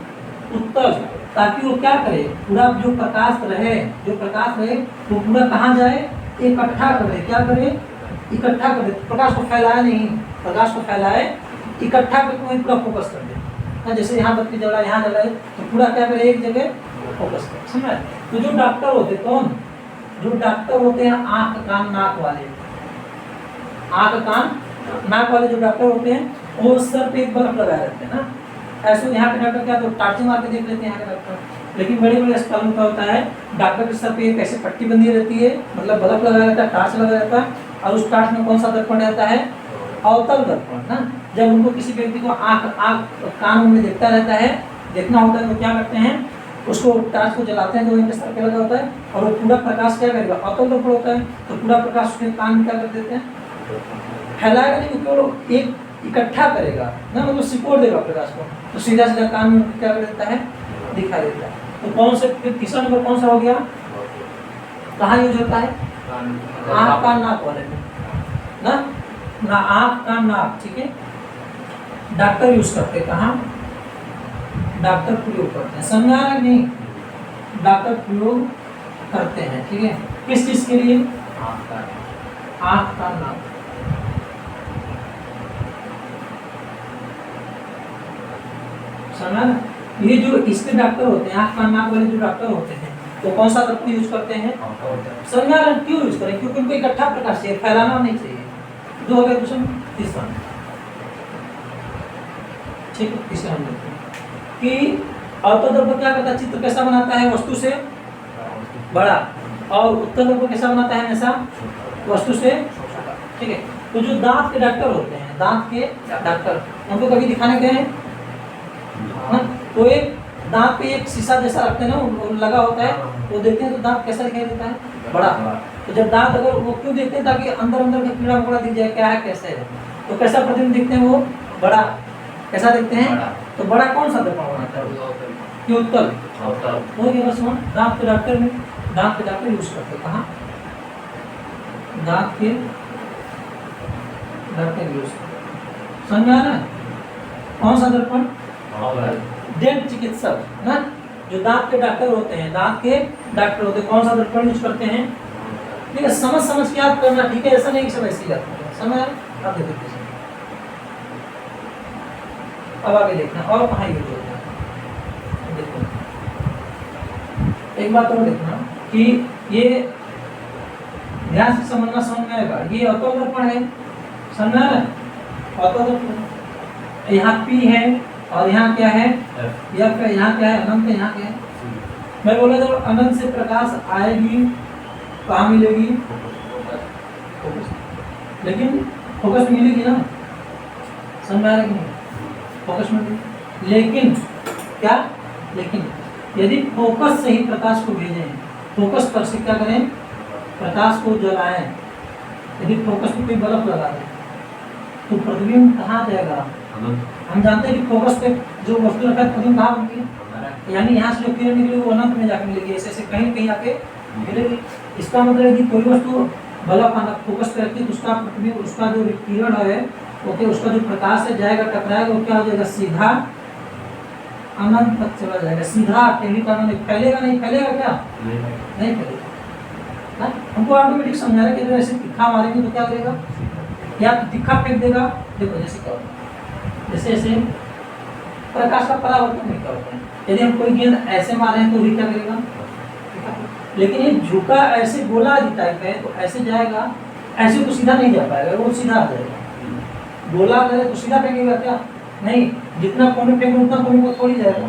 उत्तल, ताकि वो क्या करे, पूरा जो प्रकाश रहे वो पूरा कहाँ जाए? इकट्ठा करे। क्या करे? इकट्ठा करे, प्रकाश को फैलाए नहीं, प्रकाश को फैलाए, इकट्ठा करके वहीं पूरा फोकस कर दे। हाँ, जैसे यहाँ बत्ती जला, यहाँ जला है, तो पूरा क्या करे? एक जगह फोकस कर। समझ? तो जो डॉक्टर होते, कौन? जो डॉक्टर होते हैं आंख कान नाक वाले, आंख कान नाक वाले जो डॉक्टर होते हैं, वो सर पे एक बल्ब लगाए रहते हैं ना। ऐसे यहाँ के डॉक्टर क्या तो टार्च मार के देख लेते हैं यहाँ के डॉक्टर, लेकिन बड़े बड़े अस्पतालों में क्या होता है, डॉक्टर के सर पे एक ऐसे पट्टी बंधी रहती है, मतलब बल्ब लगा रहता है, टार्च लगा रहता है, और उस टार्च में कौन सा दर्पण रहता है? अवतल दर्पण ना। जब उनको किसी व्यक्ति को आँख कान में देखता रहता है, देखना होता है, तो क्या करते हैं, उसको टार्च को जलाते हैं जो इनके सर पे लगा होता है, और वो पूरा प्रकाश क्या करेगा? अवतल दर्पण होता है, तो पूरा प्रकाश उसके कान में क्या कर देते हैं? फैलाएगा नहीं, क्योंकि वो एक इकट्ठा करेगा ना, मतलब सिकोड़ देगा प्रकाश को, तो सीधा सीधा कान में क्या कर देता है? दिखा देता है। तो कौन से, फिर तीसरा नंबर कौन सा हो गया? कहाँ यूज होता है? आँख कान नाक वाले में ना आँख कान नाक, ठीक है। डॉक्टर यूज करते कहाँ? डॉक्टर प्रयोग करते हैं, समझा रहे नहीं? डॉक्टर प्रयोग करते हैं, ठीक है। किस चीज के लिए? आँख कान नाक। समझा ना? ये जो इसके डॉक्टर होते हैं, आँख कान नाक वाले जो डॉक्टर होते हैं, तो कौन सा दर्पण यूज करते हैं? समझा रहे? क्यों यूज करें? क्योंकि उनको इकट्ठा प्रकाश चाहिए, फैलाना नहीं चाहिए। दो हो गया क्वेश्चन। तीसरा, ठीक है, तीसरा हम देखते हैं कि अवतल दर्पण क्या करता है? चित्र कैसा बनाता है? वस्तु से बड़ा। और उत्तल दर्पण कैसा बनाता है? हमेशा वस्तु से छोटा, ठीक है। तो जो दांत के डॉक्टर होते हैं, दांत के डॉक्टर, उनको कभी दिखाने गए हैं? तो एक दांत पे एक शीशा जैसा रखते हैं ना, वो लगा होता है, वो देखते हैं तो दांत कैसा दिखाई देता है? बड़ा। तो जब दांत, अगर वो क्यों देखते हैं? ताकि अंदर अंदर का कीड़ा मकोड़ा दिख जाए, क्या है कैसे है। तो कैसा प्रतिबिंब दिखते हैं? वो बड़ा। कैसा दिखते हैं? तो बड़ा कौन सा दर्पण बनाता है? कि उत्तल हो गया। बस वहाँ दांत के डॉक्टर में, दांत के डॉक्टर यूज करते हैं कहाँ? दांत के डॉक्टर यूज करते। समझा ना? कौन सा दर्पण? दंत चिकित्सक ना, जो दांत के डॉक्टर होते हैं, दांत के डॉक्टर होते हैं, कौन सा दर्पण यूज करते हैं? ठीक है, समझ के याद करना, ठीक है, ऐसा नहीं कि सब ऐसे ही याद करना। समझ? अब देखो, अब आगे देखना और कहाँ यूज होता है। देखो एक बात और देखना कि ये ध्यान से समझना, समझ में आएगा। ये अवतल दर्पण है, समझना है? अवतल दर्पण, यहाँ P है और यहाँ क्या है? F है। यहाँ क्या है? अनंत है। यहाँ क्या है? मैं बोला जब अनंत से प्रकाश आएगी कहाँ मिलेगी? फोकस। लेकिन फोकस मिलेगी ना, समझ आ रहा है कि नहीं? फोकस मिलेगी, लेकिन क्या? लेकिन यदि फोकस से ही प्रकाश को भेजें, फोकस पर से क्या करें? प्रकाश को जलाएं। यदि फोकस पे कोई बल्ब लगा दें तो प्रतिबिंब कहाँ जाएगा? हम जानते हैं कि फोकस पे जो वस्तु रखा है प्रतिबिंब कहाँ बनती है? यानी यहाँ से जो किरण निकली वो अनंत में जाके मिलेगी, ऐसे ऐसे कहीं कहीं आके मिलेगी। इसका मतलब है कि कोई वस्तु बल्ब फोकस पे रखती है तो उसका प्रतिबिंब, उसका जो किरण है, ओके, उसका जो प्रकाश है जाएगा, टकराएगा, वो क्या हो जाएगा? सीधा अनंत तक चला जाएगा। सीधा टेढ़ी करना नहीं, फैलेगा नहीं। फैलेगा क्या? नहीं फैलेगा ना। हमको ऑटोमेटिक समझा रहा है कि ऐसे तिखा मारेंगे तो क्या करेगा? या तो तिखा फेंक देगा। देखो जैसे क्या होता है, जैसे ऐसे प्रकाश का परावर्तन नहीं होता है। यदि हम कोई गेंद ऐसे मारे हैं तो भी क्या करेगा? लेकिन ये झुका ऐसे गोला टाइप है तो ऐसे जाएगा, ऐसे तो सीधा नहीं जा पाएगा, वो सीधा आ जाएगा। गोला अगर तो सीधा फेंकेगा क्या? नहीं, जितना कोने फेंकेगा उतना कोने को थोड़ी जाएगा,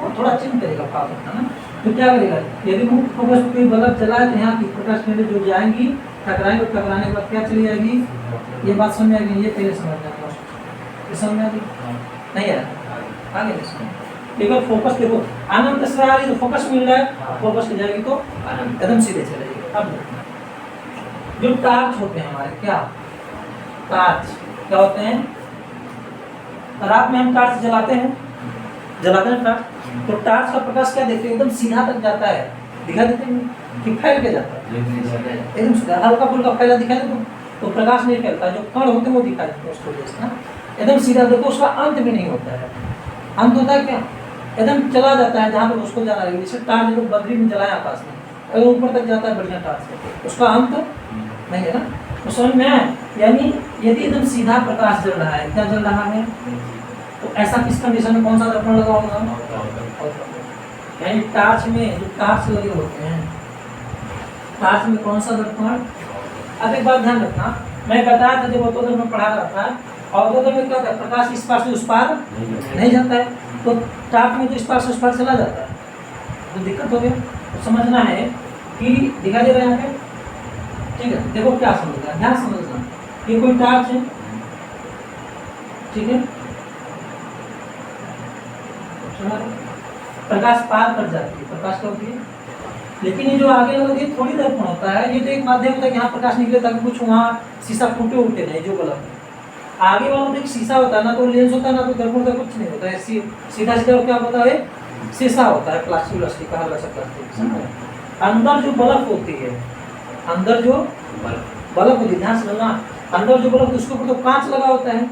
और थोड़ा चिन्ह करेगा फालतू है ना। तो क्या करेगा? यदि मुख्य फोकस कोई बल्ब जलाए तो यहाँ की प्रकाश किरणें जो जाएंगी टकराएंगे, और टकराने के बाद क्या चली जाएगी? ये बात समझ में आएगी? ये पहले समझ जाएगा, ये समझ में आएगी? नहीं आया? आगे देखो, एक बार फोकस देखो, अनंत से आ रही तो फोकस मिल रहा है, फोकस की जाएगी तो एकदम सीधे चलेगी। अब जो टार्च होते हैं हमारे, क्या टार्च क्या होते हैं? रात में हम टार्च जलाते हैं टार्च, तो टार्च का प्रकाश क्या देखते हैं? एकदम सीधा तक जाता है, दिखा देते हैं कि फैल के जाता है एकदम सीधा, हल्का फुल्का फैला दिखाई दे तो प्रकाश नहीं फैलता, जो कण होते हैं वो दिखाई देते हैं उसको जैसे ना। एकदम सीधा देखो, उसका अंत भी नहीं होता है। अंत होता है क्या, एकदम चला जाता है जहाँ पर उसको जाना है। जैसे टार्च जो बद्री में जलाए आकाश में, अगर ऊपर तक जाता है बढ़िया टार्च से, उसका अंत नहीं है ना। तो समझ में आया, यानी यदि एकदम सीधा प्रकाश जल रहा है, क्या जल रहा है, तो ऐसा किस कंडीशन में कौन सा दर्पण लगा होगा, यानी टार्च में जो टार्च लगे होते हैं, टार्च में कौन सा दर्पण। अब एक बात ध्यान रखना, मैं बताया था जब ऑटोदर में पढ़ा रहा था, ऑटोदर में क्या होता है, प्रकाश इस पार से उस पार नहीं जाता है, तो टार्च में तो इस पार से उस पार चला जाता है, तो दिक्कत हो गया। तो समझना है कि दिखाई दे रहा है यहाँ पे, ठीक है। देखो क्या समझना, ध्यान समझना, ये कोई टार्च है, ठीक है, प्रकाश पार कर जाती है, प्रकाश क्या होती है, लेकिन ये जो आगे लगे थोड़ी दर्पण होता है, ये तो एक माध्यम होता है कि यहाँ प्रकाश निकले ताकि कुछ वहाँ शीशा फूटे उठे नहीं, जो गलत है। आगे वाला तो एक शीशा होता है, ना तो लेंस होता है ना तो दर्पण का कुछ नहीं होता है, सीधा सीधा क्या होता है, शीशा होता है, प्लास्टिक कहा जा सकता है। अंदर जो बल्ब होती है, अंदर जो बल्ब होती है, ध्यान से समझना, अंदर जो बल्ब उसके ऊपर तो कांच लगा होता है,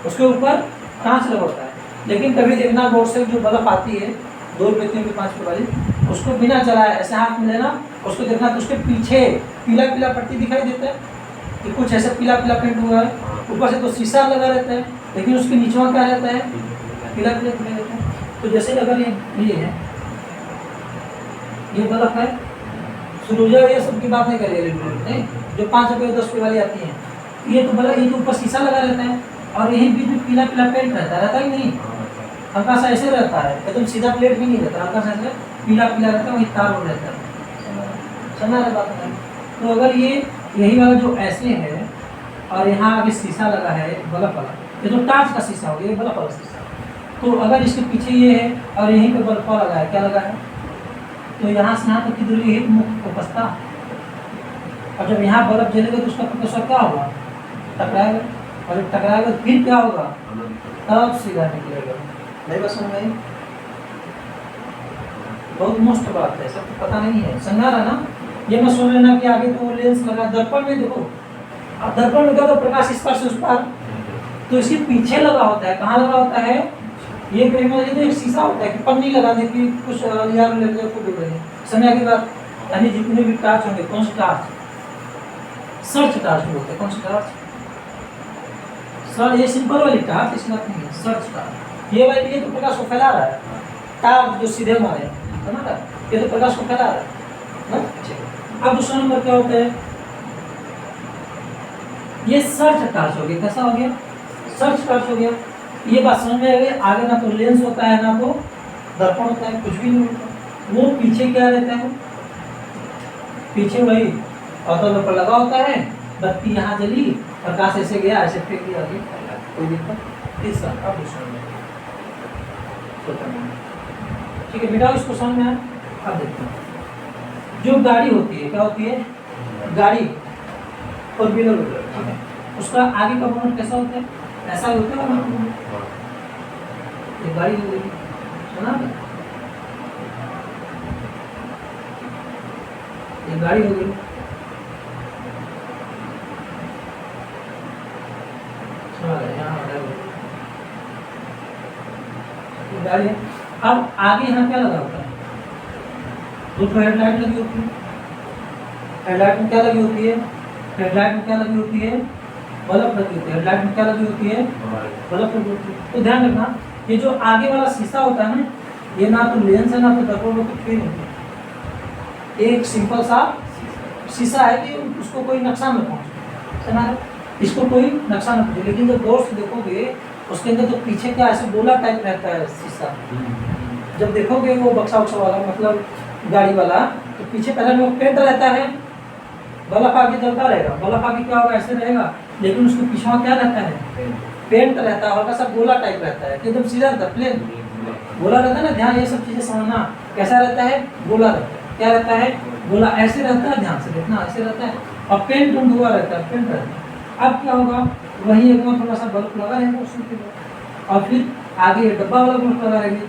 उसके ऊपर कांच लगा होता है, लेकिन कभी देखना गौर से जो बल्ब आती है 2 रुपये 3 रुपये 5 रुपये वाली, उसको बिना चलाए ऐसे हाथ में लेना, उसको देखना तो उसके पीछे पीला पीला पट्टी दिखाई देता है कि कुछ ऐसा पीला पीला पेंट हुआ है, ऊपर से तो शीशा लगा रहता है, लेकिन उसके नीचे क्या रहता है, पीला पीला पीला रहता है। तो जैसे अगर ये है, ये बल्ब है, सुरुजा ये सब की बात नहीं करेंगे, नहीं जो 5 रुपये 10 रुपये वाली आती है, ये तो बल्ब, ये तो ऊपर शीशा लगा रहता है, और यही बीच में पीला पीला पेंट रहता ही नहीं, हल्का सा ऐसे रहता है, एकदम सीधा प्लेट भी नहीं रहता, हल्का सा ऐसे पीला पीला रहता है, वही तार हो रहता है, समझ रहे बात है। तो अगर ये यही वाला जो ऐसे है और यहाँ आगे शीशा लगा है बल्ब वाला, ये तो टार्च का शीशा हो गया, ये बल्ब वाला शीशा, तो अगर इसके पीछे ये है और यहीं पे बल्ब लगा है, क्या लगा है, तो यहाँ से यहाँ तक की दूरी है मुख्य फोकस था, और जब यहाँ बल्ब जलेगा तो उसका प्रोफेसर क्या होगा, टकराएगा, और जब टकराएगा फिर क्या होगा, तब सीधा निकलेगा। नहीं बस समझ में, बहुत मुश्त बात है, सब पता नहीं है, समझा रहा ना। ये मत सोच लेना कि आगे तो लेंस लगा, दर्पण में देखो, अब दर्पण में क्या तो प्रकाश इस पार से उस पार, तो इसके पीछे लगा होता है, कहाँ लगा होता है, ये तो एक शीशा होता है कि पन्नी लगा दे कि कुछ यार लगे को डूब रहे समय की बात, यानी जितने भी टार्च होंगे, कौन सी टार्च, सर्च टार्च बोलते हैं, कौन सी टार्च, सर ये सिंपल वाली टार्च, इसमें नहीं है, सर्च टार्च, ये वाली, ये तो प्रकाश को फैला रहा है, टार्च जो सीधे मारे है ना, ये तो प्रकाश को फैला रहा है ना। अब दूसरा नंबर क्या होता है, ये सर्च टार्च हो गया, कैसा हो गया, सर्च टार्च हो गया। ये बात समझ में आ गई, आगे ना तो लेंस होता है ना तो दर्पण होता है, कुछ भी नहीं होता, वो पीछे क्या रहता है, पीछे वही ऑटो पर लगा होता है, बत्ती यहाँ जली, प्रकाश ऐसे गया, ऐसे फेंक दिया, कोई दिक्कत। तीसरा, अब दूसरा ठीक है बेटा, इसको समझ में आया। अब देखते हैं, जो गाड़ी होती है, क्या होती है, गाड़ी और व्हीलर होती है, ठीक है, उसका आगे का मूवमेंट कैसा होता है, ऐसा ही होता है, ये गाड़ी हो गई, सुना, ये गाड़ी हो गई, गाड़ी है। अब आगे यहाँ क्या लगा होता है, तो हेडलाइट लगी होती है, हेडलाइट में क्या लगी होती है, हेडलाइट में क्या लगी होती है, बल्ब लगी होती है, हेडलाइट में क्या लगी होती है, बल्ब लगी होती है। तो ध्यान रखना, ये जो आगे वाला शीशा होता है ना, ये ना तो लेंस है ना तो दर्पण में कुछ भी नहीं, एक सिंपल सा शीशा है कि उसको कोई नुकसान न पहुँचे, इसको कोई नुकसान न पहुँचे। लेकिन जब गौर से देखोगे उसके अंदर तो पीछे क्या ऐसे गोला टाइप रहता है शीशा, जब देखोगे वो बक्सा उक्सा वाला, मतलब गाड़ी वाला, तो पीछे पहले में पेंट रहता है, बल्ब आगे जलता रहेगा, बल्ब आगे क्या होगा, ऐसे रहेगा, लेकिन उसके पीछे क्या रहता है, पेंट रहता है, हल्का सा गोला टाइप रहता है, एकदम सीधा रहता है, प्लेन गोला रहता है ना। ध्यान ये सब चीजें समझना, कैसा रहता है, गोला रहता है, क्या रहता है, गोला ऐसे रहता है, ध्यान से देखना, ऐसे रहता है, और पेंट हुआ रहता है, पेंट रहता है। अब क्या होगा, वही एक थोड़ा सा बल्ब लगा रहेगा उसके, और फिर आगे डब्बा वाला बल्ब लगा रहेगी।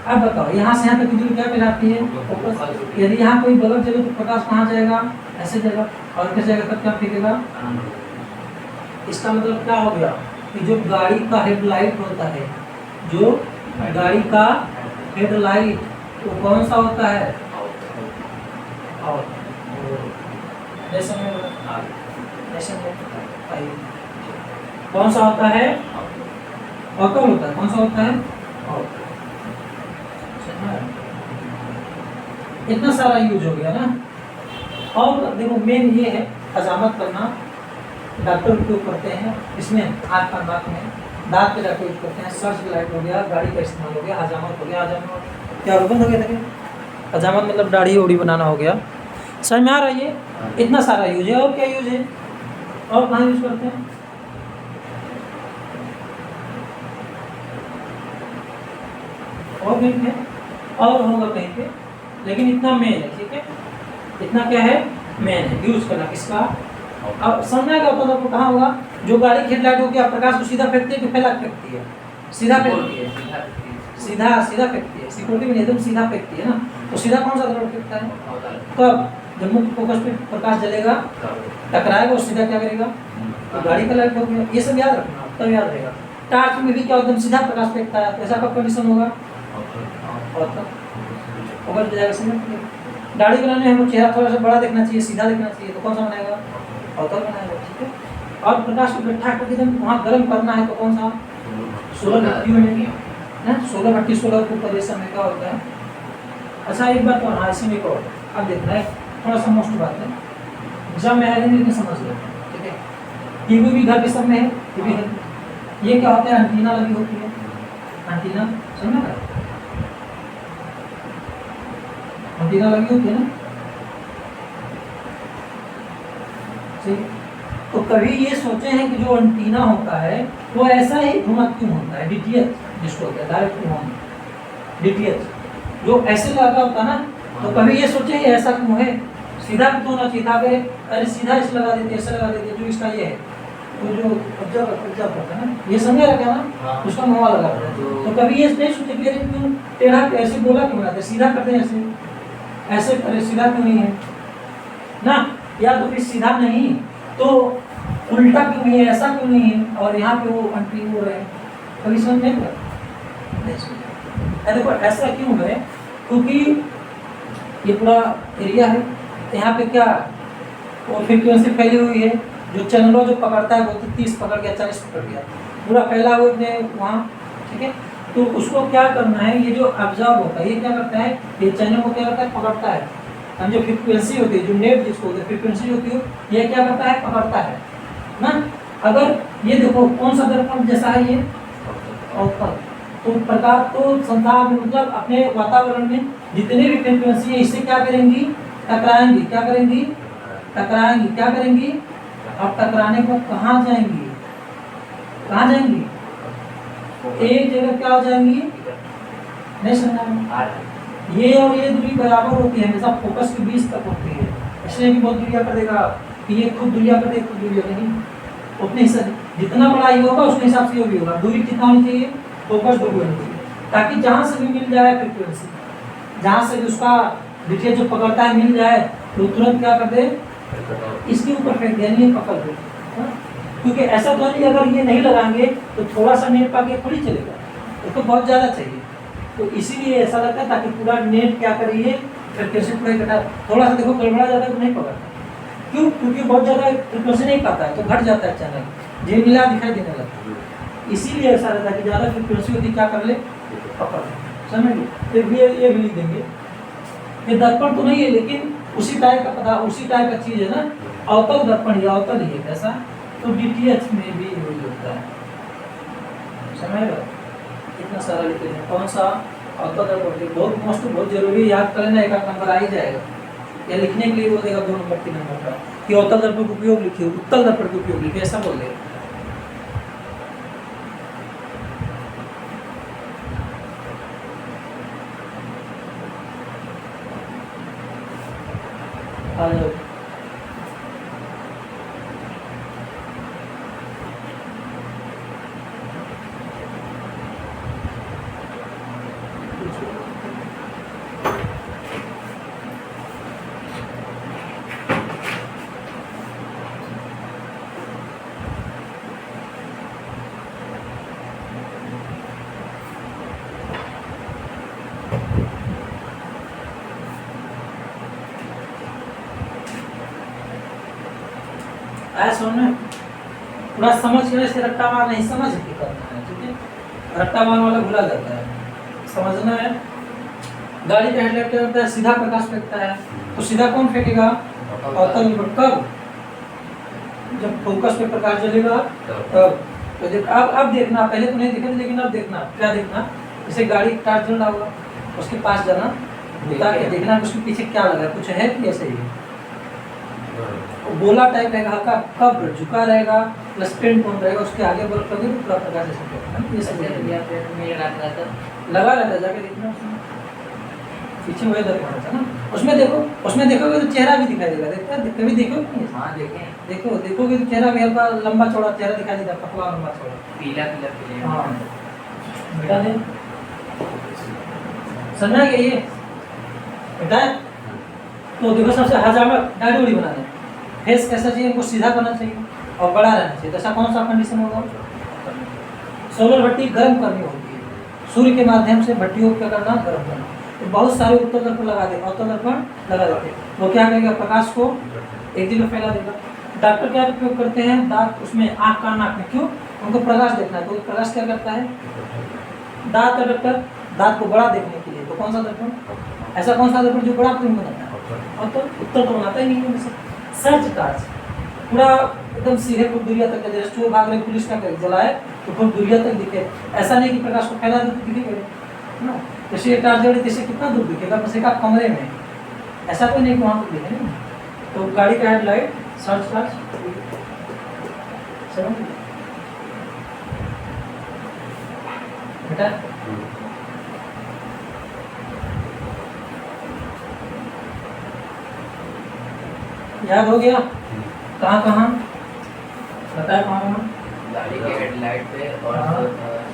अब बताओ, यहाँ से यहाँ तक की दूरी क्या कहलाती है, फोकस। यदि यहाँ कोई बल्ब जले तो प्रकाश कहाँ जाएगा, ऐसे जाएगा, और कैसे जाएगा, तब क्या फेंकेगा, इसका मतलब क्या हो गया, कि जो गाड़ी का हेडलाइट होता है, जो गाड़ी का हेडलाइट वो कौन सा होता है? और जैसे कौन सा होता है? ऑटो होता है। कौन सा होता है? ऑटो। इतना सारा यूज हो गया ना। और देखो मेन ये है हजामत करना, डॉक्टर उपयोग करते हैं इसमें, आँख का नाक में दांत के डॉक्टर यूज करते हैं। सर्च लाइट हो गया, गाड़ी का इस्तेमाल हो गया, हजामत हो गया। हजामत क्या बंद हो गया था? हजामत मतलब दाढ़ी उड़ी बनाना हो गया। समझ में आ रहा है? ये इतना सारा यूज है। और क्या यूज है? और कहाँ यूज करते हैं? और कहीं पे और होगा कहीं पे, लेकिन इतना मेन है। ठीक है, इतना क्या है? मेन है यूज करना किसका। अब समझना क्या होता है? कहाँ होगा? जो गाड़ी की हेडलाइट होगी, आप प्रकाश को सीधा फेंकती है कि फैला फेंकती है? सीधा फेंकती है। सीधा सीधा फेंकती है। सिक्योरिटी में एकदम सीधा फेंकती है ना। तो सीधा कौन सा तरफ फेंकता है? कब? जब मुख्य फोकस पे प्रकाश जलेगा, टकराएगा और सीधा क्या करेगा? तो गाड़ी का लाइट हो गया। ये सब याद रखना, तब याद रहेगा। टार्च में भी क्या एकदम सीधा प्रकाश फेंकता है, ऐसा कब कंडीशन होगा? और तब फोकस पे जाएगा सीधा। दाढ़ी बनाने में हमको चेहरा थोड़ा सा बड़ा देखना चाहिए, सीधा देखना चाहिए, तो कौन सा बनाएगा? अवतल बनाएगा। ठीक है, और प्रकाश को इकट्ठा करके जब वहाँ गर्म करना है तो कौन सा? सोलर भट्टी में ना, सोलर भट्टी, सोलर के ऊपर ये समय का होता है। अच्छा एक बात और, हाँ इसी में को अब देखना है, थोड़ा सा मोस्ट बात है, जब मैं आएंगे लेकिन समझ लो। ठीक है, टीवी भी घर के सब में है, टीवी है। ये क्या होता है? एंटीना लगी होती है। एंटीना समझ में? एंटीना लगी होती है ना। ठीक, तो कभी ये सोचे हैं कि जो एंटीना होता है वो ऐसा ही घुमा क्यों होता है? डीटीएच जिसको होता है, डायरेक्ट टू होम डीटीएच, जो ऐसे लगा होता ना, तो कभी ये सोचे ऐसा क्यों है? सीधा क्यों होना चाहिए था? अरे सीधा इसे लगा देते, ऐसे लगा देते, जो इसका ये है तो जो ऑब्जर्व करता है ना, ये समझ रखा ना, उसका मुँह लगा देता है। तो कभी ये नहीं सोचे कि क्यों टेढ़ा ऐसे बोला क्यों बनाते, सीधा करते हैं ऐसे, ऐसे करे, सीधा क्यों नहीं है ना? या तो फिर सीधा नहीं तो उल्टा क्यों नहीं है, ऐसा क्यों नहीं है, और यहाँ पे वो अंटी हो रहे हैं, कभी समझ नहीं लगा। देखो ऐसा क्यों है? क्योंकि ये पूरा एरिया है, यहाँ पे क्या वो फ्रीक्वेंसी फैली हुई है, जो चैनलों जो पकड़ता है वो 30 पकड़ गया, 40 पकड़ गया, पूरा फैला हुआ अपने वहाँ। ठीक है, तो उसको क्या करना है? ये जो ऑब्जर्व होता है ये क्या करता है? ये चैनल को क्या करता है? पकड़ता है। हम जो फ्रीक्वेंसी होती है, जो नेट जिसको होती है फ्रीक्वेंसी होती है, ये क्या करता है? पकड़ता है ना। अगर ये देखो कौन सा दर्पण जैसा है ये अवतल, तो प्रकाश तो संसार में मतलब अपने वातावरण में जितने भी फ्रीक्वेंसी है इससे क्या करेंगी? टकराएंगी। क्या करेंगी? टकराएंगी। क्या करेंगी? और टकराने को कहाँ जाएंगी? कहाँ जाएंगी? एक जगह क्या हो जाएंगी? नहीं समझा? ये और ये दूरी बराबर होती है, हमेशा फोकस के बीच तक होती है। इसलिए कि बहुत दूरिया कर देगा कि ये खुद दूरिया कर देगा, खुद दूरिया नहीं, उतने हिसाब जितना बड़ा ये होगा उसके हिसाब से ये भी होगा। दूरी कितना होनी चाहिए? फोकस दूरी होनी चाहिए, ताकि जहाँ से भी मिल जाए फ्रीक्वेंसी, जहाँ से उसका डीटीएच जो पकड़ता है मिल जाए तो तुरंत क्या कर दे? इसके ऊपर फेंक दे, नहीं पकड़ दे। क्योंकि ऐसा तो नहीं अगर ये नहीं लगाएंगे तो थोड़ा सा नेट पाके थोड़ी चलेगा, तो बहुत ज़्यादा चाहिए। तो इसीलिए ऐसा लगता है ताकि पूरा नेट क्या करिए फ्रीक्वेंसी पूरा इकट्ठा। थोड़ा सा देखो गड़बड़ा जाता है तो नहीं पकड़ता, क्यों? क्योंकि बहुत ज़्यादा फ्रीक्वेंसी नहीं पाता है तो घट जाता है चैनल, जे मिला दिखाई देने लगता है। इसीलिए ऐसा रहता है कि ज़्यादा फ्रीक्वेंसी होती क्या कर ले? पकड़। समझ लो, फिर ये भी लिख देंगे। ये दर्पण तो नहीं है लेकिन उसी टाइप का पता, उसी टाइप का चीज़ है ना, अवतल दर्पण, या अवतल ही है ऐसा, तो डीटीएच में भी यूज होता है। समझ लो, इतना सारा लिख लेना। कौन सा? अवतल दर्पण। बहुत मोस्ट बहुत जरूरी, याद कर लेना, एक आध नंबर आ ही जाएगा, या लिखने के लिए वो देगा 2 नंबर 3 नंबर का कि अवतल दर्पण का उपयोग लिखिए, उत्तल दर्पण का उपयोग लिखिए, ऐसा बोल देगा। आ जाओ। आया समझ में? पूरा समझ के से रट्टा मार नहीं समझ के करना है, ठीक है? रट्टा मारने वाला भूला जाता है, समझना है। गाड़ी का हेडलाइट क्या होता है? सीधा प्रकाश फेंकता है, तो सीधा कौन फेंकेगा? अवतल पर। कब? जब फोकस पे प्रकाश जलेगा तब। तो देख अब देखना, पहले तो नहीं देखा लेकिन अब देखना, क्या देखना? जैसे गाड़ी टायर जल रहा होगा, उसके पास जाना, बुता के देखना उसके पीछे क्या लगा, कुछ है कि ऐसे ही गोला टाइप रहेगा, हल्का कब झुका रहेगा, प्लस पेंट कौन रहेगा, उसके आगे बल्ब लगे तो पूरा प्रकाश ऐसे फेंकेगा। ये सब लगा रहता है, जाके देखना उसमें पीछे वही दर्पण होता है ना, उसमें देखो, उसमें देखोगे तो चेहरा भी दिखाई देगा। देखते हैं कभी देखो कि नहीं? हाँ देखें, देखो देखोगे तो चेहरा भी हल्का लंबा चौड़ा चेहरा दिखाई देता है, पतला लंबा चौड़ा। पीला पीला पीला। हाँ बेटा ने समझा कि ये बेटा है? तो देखो सबसे हजामत दाढ़ी उड़ी बनाना है, फेस कैसा चाहिए? इनको सीधा करना चाहिए और बड़ा रहना चाहिए। ऐसा कौन सा कंडीशन होगा? सोलर भट्टी गर्म करनी होगी, सूर्य के माध्यम से भट्टियों को क्या करना? गर्म करना। तो बहुत सारे उत्तल दर्पण लगा दे, अवतल दर्पण लगा देते, वो क्या करेगा? प्रकाश को एक जगह फैला देगा। डॉक्टर क्या उपयोग करते हैं? दांत उसमें आँख का नाक में, क्यों? उनको प्रकाश देखना है, तो प्रकाश क्या करता है? दांत का डॉक्टर दांत को बड़ा देखने के लिए, तो कौन सा दर्पण? ऐसा कौन सा दर्पण जो बड़ा नहीं बनाता है? और तो उत्तर तो बनाता ही नहीं है। सर्च टार्च पूरा एकदम सीधे फुट दूरिया तक, जैसे चोर भाग रहे पुलिस का जलाए तो फुट दूरिया तक दिखे, ऐसा नहीं कि प्रकाश को फैला दे तो दिखेगा ना। जैसे ये टार्च जड़े जैसे कितना दूर दिखेगा? बस एक आप कमरे में, ऐसा कोई नहीं कि वहाँ पर दिखे नहीं। तो गाड़ी का हेडलाइट सर्च टार्च बेटा याद हो गया? कहाँ कहाँ बताया? कहाँ? गाड़ी के हेडलाइट पे और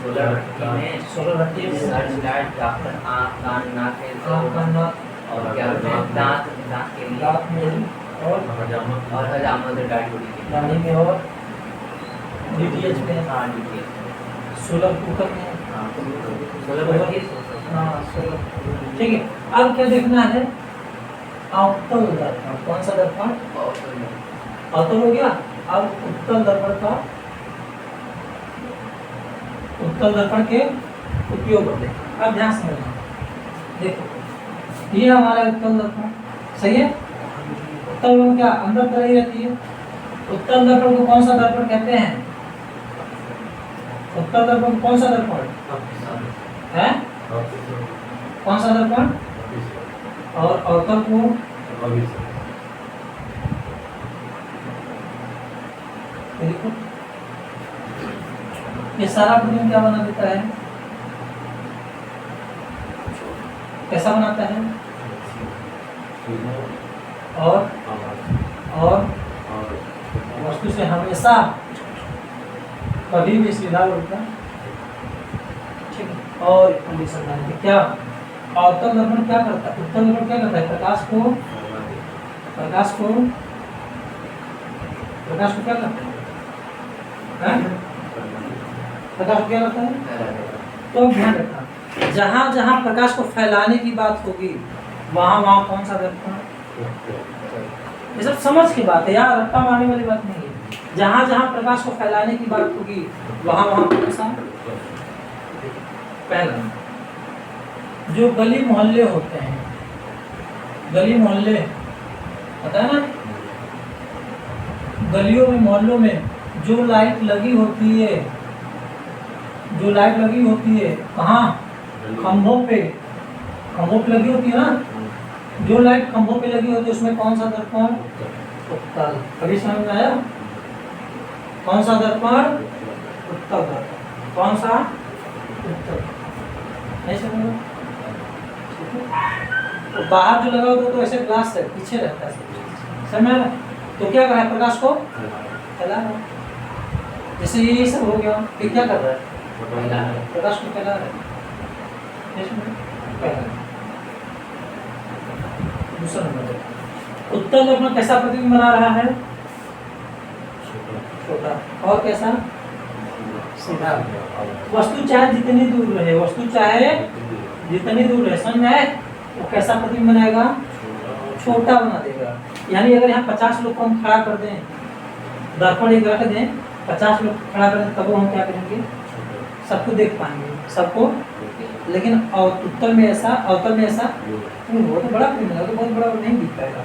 सोलर भट्टी में, सोलर भट्टी में सर्च लाइट, डॉक्टर आँख कान नाक है आँख का नाक और क्या बोलते हैं दांत, दांत के लिए दांत में और हजामत गाड़ी उड़ी के लिए। गाड़ी में और डीटीएच में, हाँ डीटीएच, सोलर कुकर में, हाँ सोलर भट्टी, हाँ सोलर। ठीक है, अब क्या देखना है? अवतल दर्पण। कौन सा दर्पण? अवतल हो गया। अब उत्तल दर्पण का, उत्तल दर्पण के उपयोग करते हैं। अब ध्यान से देखो, ये हमारा उत्तल दर्पण सही है। उत्तल दर्पण क्या अंदर तरह ही रहती है? उत्तल दर्पण को कौन सा दर्पण कहते हैं? उत्तल दर्पण को कौन सा दर्पण है? कौन सा दर्पण? और अवतल को देखो, ये सारा प्रतिबिंब क्या बना देता है? कैसा बनाता है? और वस्तु से हमेशा कभी भी सीधा उल्टा, ठीक है। और कंडीशन है क्या? अवतल दर्पण क्या करता है? उत्तल दर्पण क्या करता है? प्रकाश को क्या करता है? प्रकाश को क्या करता है? तो ध्यान रखना, जहाँ जहाँ प्रकाश को फैलाने की बात होगी वहाँ वहाँ कौन सा दर्पण? ये सब समझ की बात है यार, रट्टा मारने वाली बात नहीं है। जहाँ जहाँ प्रकाश को फैलाने की बात होगी वहाँ वहाँ कौन सा? पहला, जो गली मोहल्ले होते हैं, गली मोहल्ले पता है ना, गलियों में मोहल्लों में जो लाइट लगी होती है, जो लाइट लगी होती है कहाँ? खंभों पे लगी होती है ना। जो लाइट खंभों पे लगी होती है उसमें कौन सा दर्पण? उत्तल। कभी समझ में आया? कौन सा दर्पण? उत्तल दर्पण। कौन सा? उत्तल। नहीं समझ में? तो बाहर जो लगा होता है तो ऐसे ग्लास है पीछे रहता है, समझ में? तो क्या कर रहा है? प्रकाश को फैला रहा है। जैसे ये सब हो गया, ये क्या कर रहा है? प्रकाश को फैला रहा है। दूसरा नंबर, उत्तल दर्पण कैसा प्रतिबिंब बना रहा है? छोटा। और कैसा? सीधा। वस्तु चाहे जितनी दूर रहे, वस्तु चाहे जितनी दूर रहे, समझ में आए? वो कैसा प्रतिबिंब बनाएगा? छोटा बना देगा। यानी अगर यहाँ 50 लोग को हम खड़ा कर दें दर्पण एक रख दें, 50 लोग खड़ा करें, तब हम क्या करेंगे, सबको देख पाएंगे, सबको। लेकिन उत्तल में ऐसा वो तो बड़ा क्रिमिनल, तो बहुत बड़ा नहीं दिख पाएगा।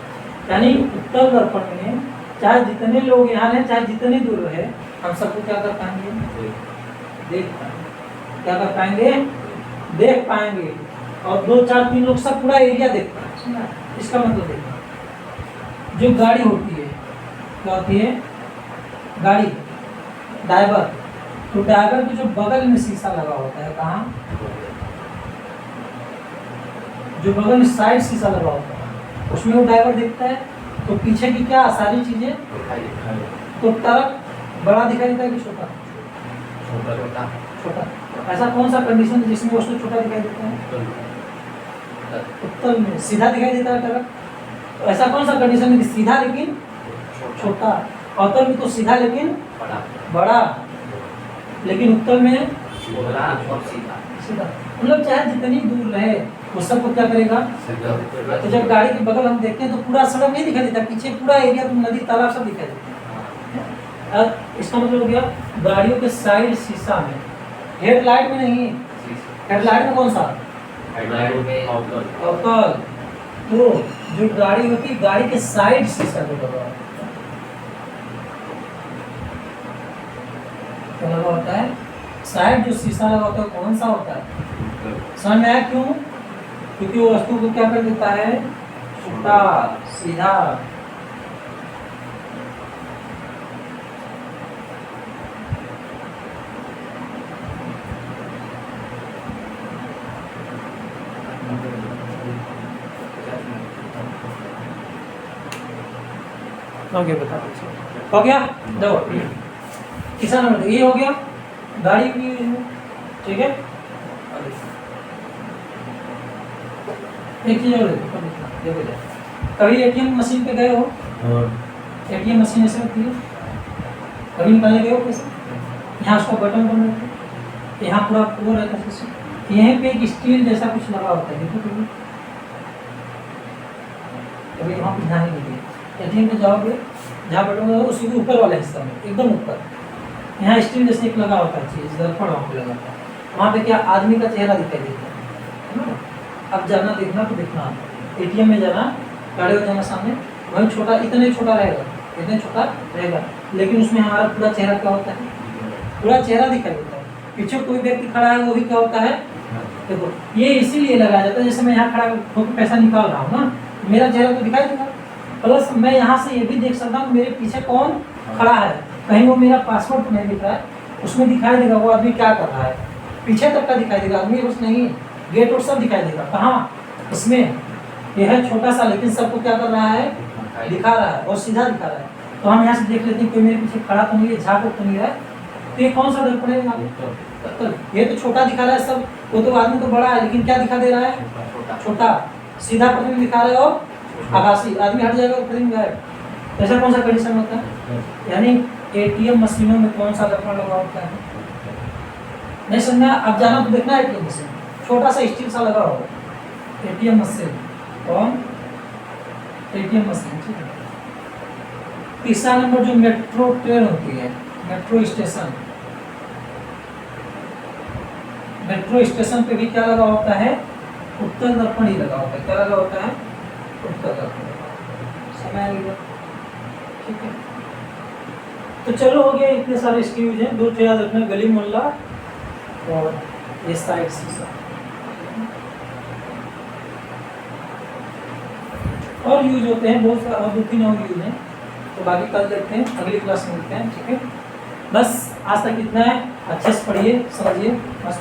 यानी उत्तल दर्पण में चाहे जितने लोग यहाँ हैं, चाहे जितने दूर रहे, हम सबको क्या कर पाएंगे, देख पाएंगे। क्या कर पाएंगे, देख पाएंगे। और 2 4 3 लोग सब पूरा एरिया देख पाएंगे। इसका मतलब देखो, जो गाड़ी होती है क्या होती है, गाड़ी ड्राइवर, तो ड्राइवर के जो बगल में शीशा लगा होता है, कहाँ, जो बगल में साइड शीशा लगा होता है, उसमें वो ड्राइवर देखता है। तो पीछे की क्या सारी चीजें, तो ट्रक बड़ा दिखाई देता है कि छोटा, छोटा। ऐसा कौन सा कंडीशन है जिसमें उसको छोटा दिखाई देता है, उत्तल में सीधा दिखाई देता है ट्रक। तो ऐसा कौन सा कंडीशन है कि सीधा लेकिन छोटा, अवतल में तो सीधा लेकिन बड़ा, लेकिन उत्तल में सीधा। मतलब चाहे जितनी दूर रहे वो सबको क्या करेगा। तो जब गाड़ी के बगल हम देखते हैं तो पूरा सड़क नहीं दिखाई देता, पीछे पूरा एरिया, तो नदी तालाब सब दिखाई देता है। अब इसका मतलब हो गया गाड़ियों के साइड शीशा में, हेडलाइट में नहीं। हेडलाइट में कौन सा, अवतल। तो जो गाड़ी होती है, गाड़ी के साइड शीशा जो लगा क्या लगा होता है, साइड जो शीशा लगा होता है कौन सा होता है, समझ में आया क्यों, क्योंकि वो वस्तु को क्या कर देता है, छोटा सीधा। ओके बता, हो गया। देखो किसा नंबर ये हो गया, गाड़ी भी, ठीक है। एक चीज और देखो, कभी एटीएम मशीन पे गए हो, एटीएम मशीन ऐसे होती है, कभी निकालने गए हो पैसे, यहाँ उसका बटन बन रहता है, यहाँ पूरा वो रहता है सिस्टम, यहीं पे एक स्टील जैसा कुछ लगा होता है, देखो कभी कभी वहाँ पे ध्यान नहीं दिए। एटीएम पे जाओगे, जहाँ बटन होगा उसी के ऊपर वाले हिस्सा में एकदम ऊपर, यहाँ स्टील जैसे एक लगा होता है चीज, दर्पण वहाँ पे लगा होता है, वहाँ पे क्या आदमी का चेहरा दिखाई देता है ना। अब जाना देखना तो देखना, एटीएम में जाना, गाड़ी में जाना सामने, वही छोटा, इतने छोटा रहेगा, इतने छोटा रहेगा, लेकिन उसमें हमारा पूरा चेहरा क्या होता है, पूरा चेहरा दिखाई देता है। पीछे कोई व्यक्ति खड़ा है वो भी क्या होता है, देखो ये इसीलिए लगाया जाता है, जैसे मैं यहाँ खड़ा होकर पैसा निकाल रहा हूँ ना, मेरा चेहरा तो दिखाई देगा, प्लस मैं यहाँ से ये भी देख सकता हूँ मेरे पीछे कौन खड़ा है, कहीं वो मेरा पासपोर्ट नहीं दिख रहा है, उसमें दिखाई देगा वो आदमी क्या कर रहा है, पीछे तक का दिखाई देगा, आदमी बस नहीं, गेट और सब दिखाई देगा। कहाँ, इसमें यह है छोटा सा, लेकिन सबको क्या कर रहा है, दिखा रहा है और सीधा दिखा रहा है। तो हम यहाँ से देख लेते हैं कोई मेरे पीछे खड़ा तो नहीं है, झाँक तो नहीं है, तो ये कौन सा दर्पण है, ये तो छोटा दिखा रहा है सब, वो तो आदमी तो बड़ा है, लेकिन क्या दिखा दे रहा है, छोटा। सीधा प्रतिबिंब दिखा रहे हो, आभासी, आदमी हट जाएगा और प्रतिबिंब गायब। ऐसा कौन सा कंडीशन होता है, यानी एटीएम मशीनों में कौन सा दर्पण लगा होता है, नहीं समझना। अब जाना तो देखना है, एटीएम मशीन छोटा सा स्टील सा लगा होगा, एटीएम मशीन, कौन, एटीएम मशीन, ठीक है। तीसरा नंबर जो मेट्रो ट्रेन होती है, मेट्रो स्टेशन, मेट्रो स्टेशन पे भी क्या लगा होता है, उत्तल दर्पण ही लगा होता है। क्या लगा होता है, उत्तल दर्पण। समय आ गया, ठीक है। तो चलो हो गया, इतने सारे इसके यूज हैं, 2 याद रखना, गली मोहल्ला और ये साइड शीशा। और यूज होते हैं बहुत सारे, और 2-3 और यूज हैं, तो बाकी कल देखते हैं, अगली क्लास में मिलते हैं, ठीक है। बस आज तक इतना है, अच्छे से पढ़िए, समझिए, बस।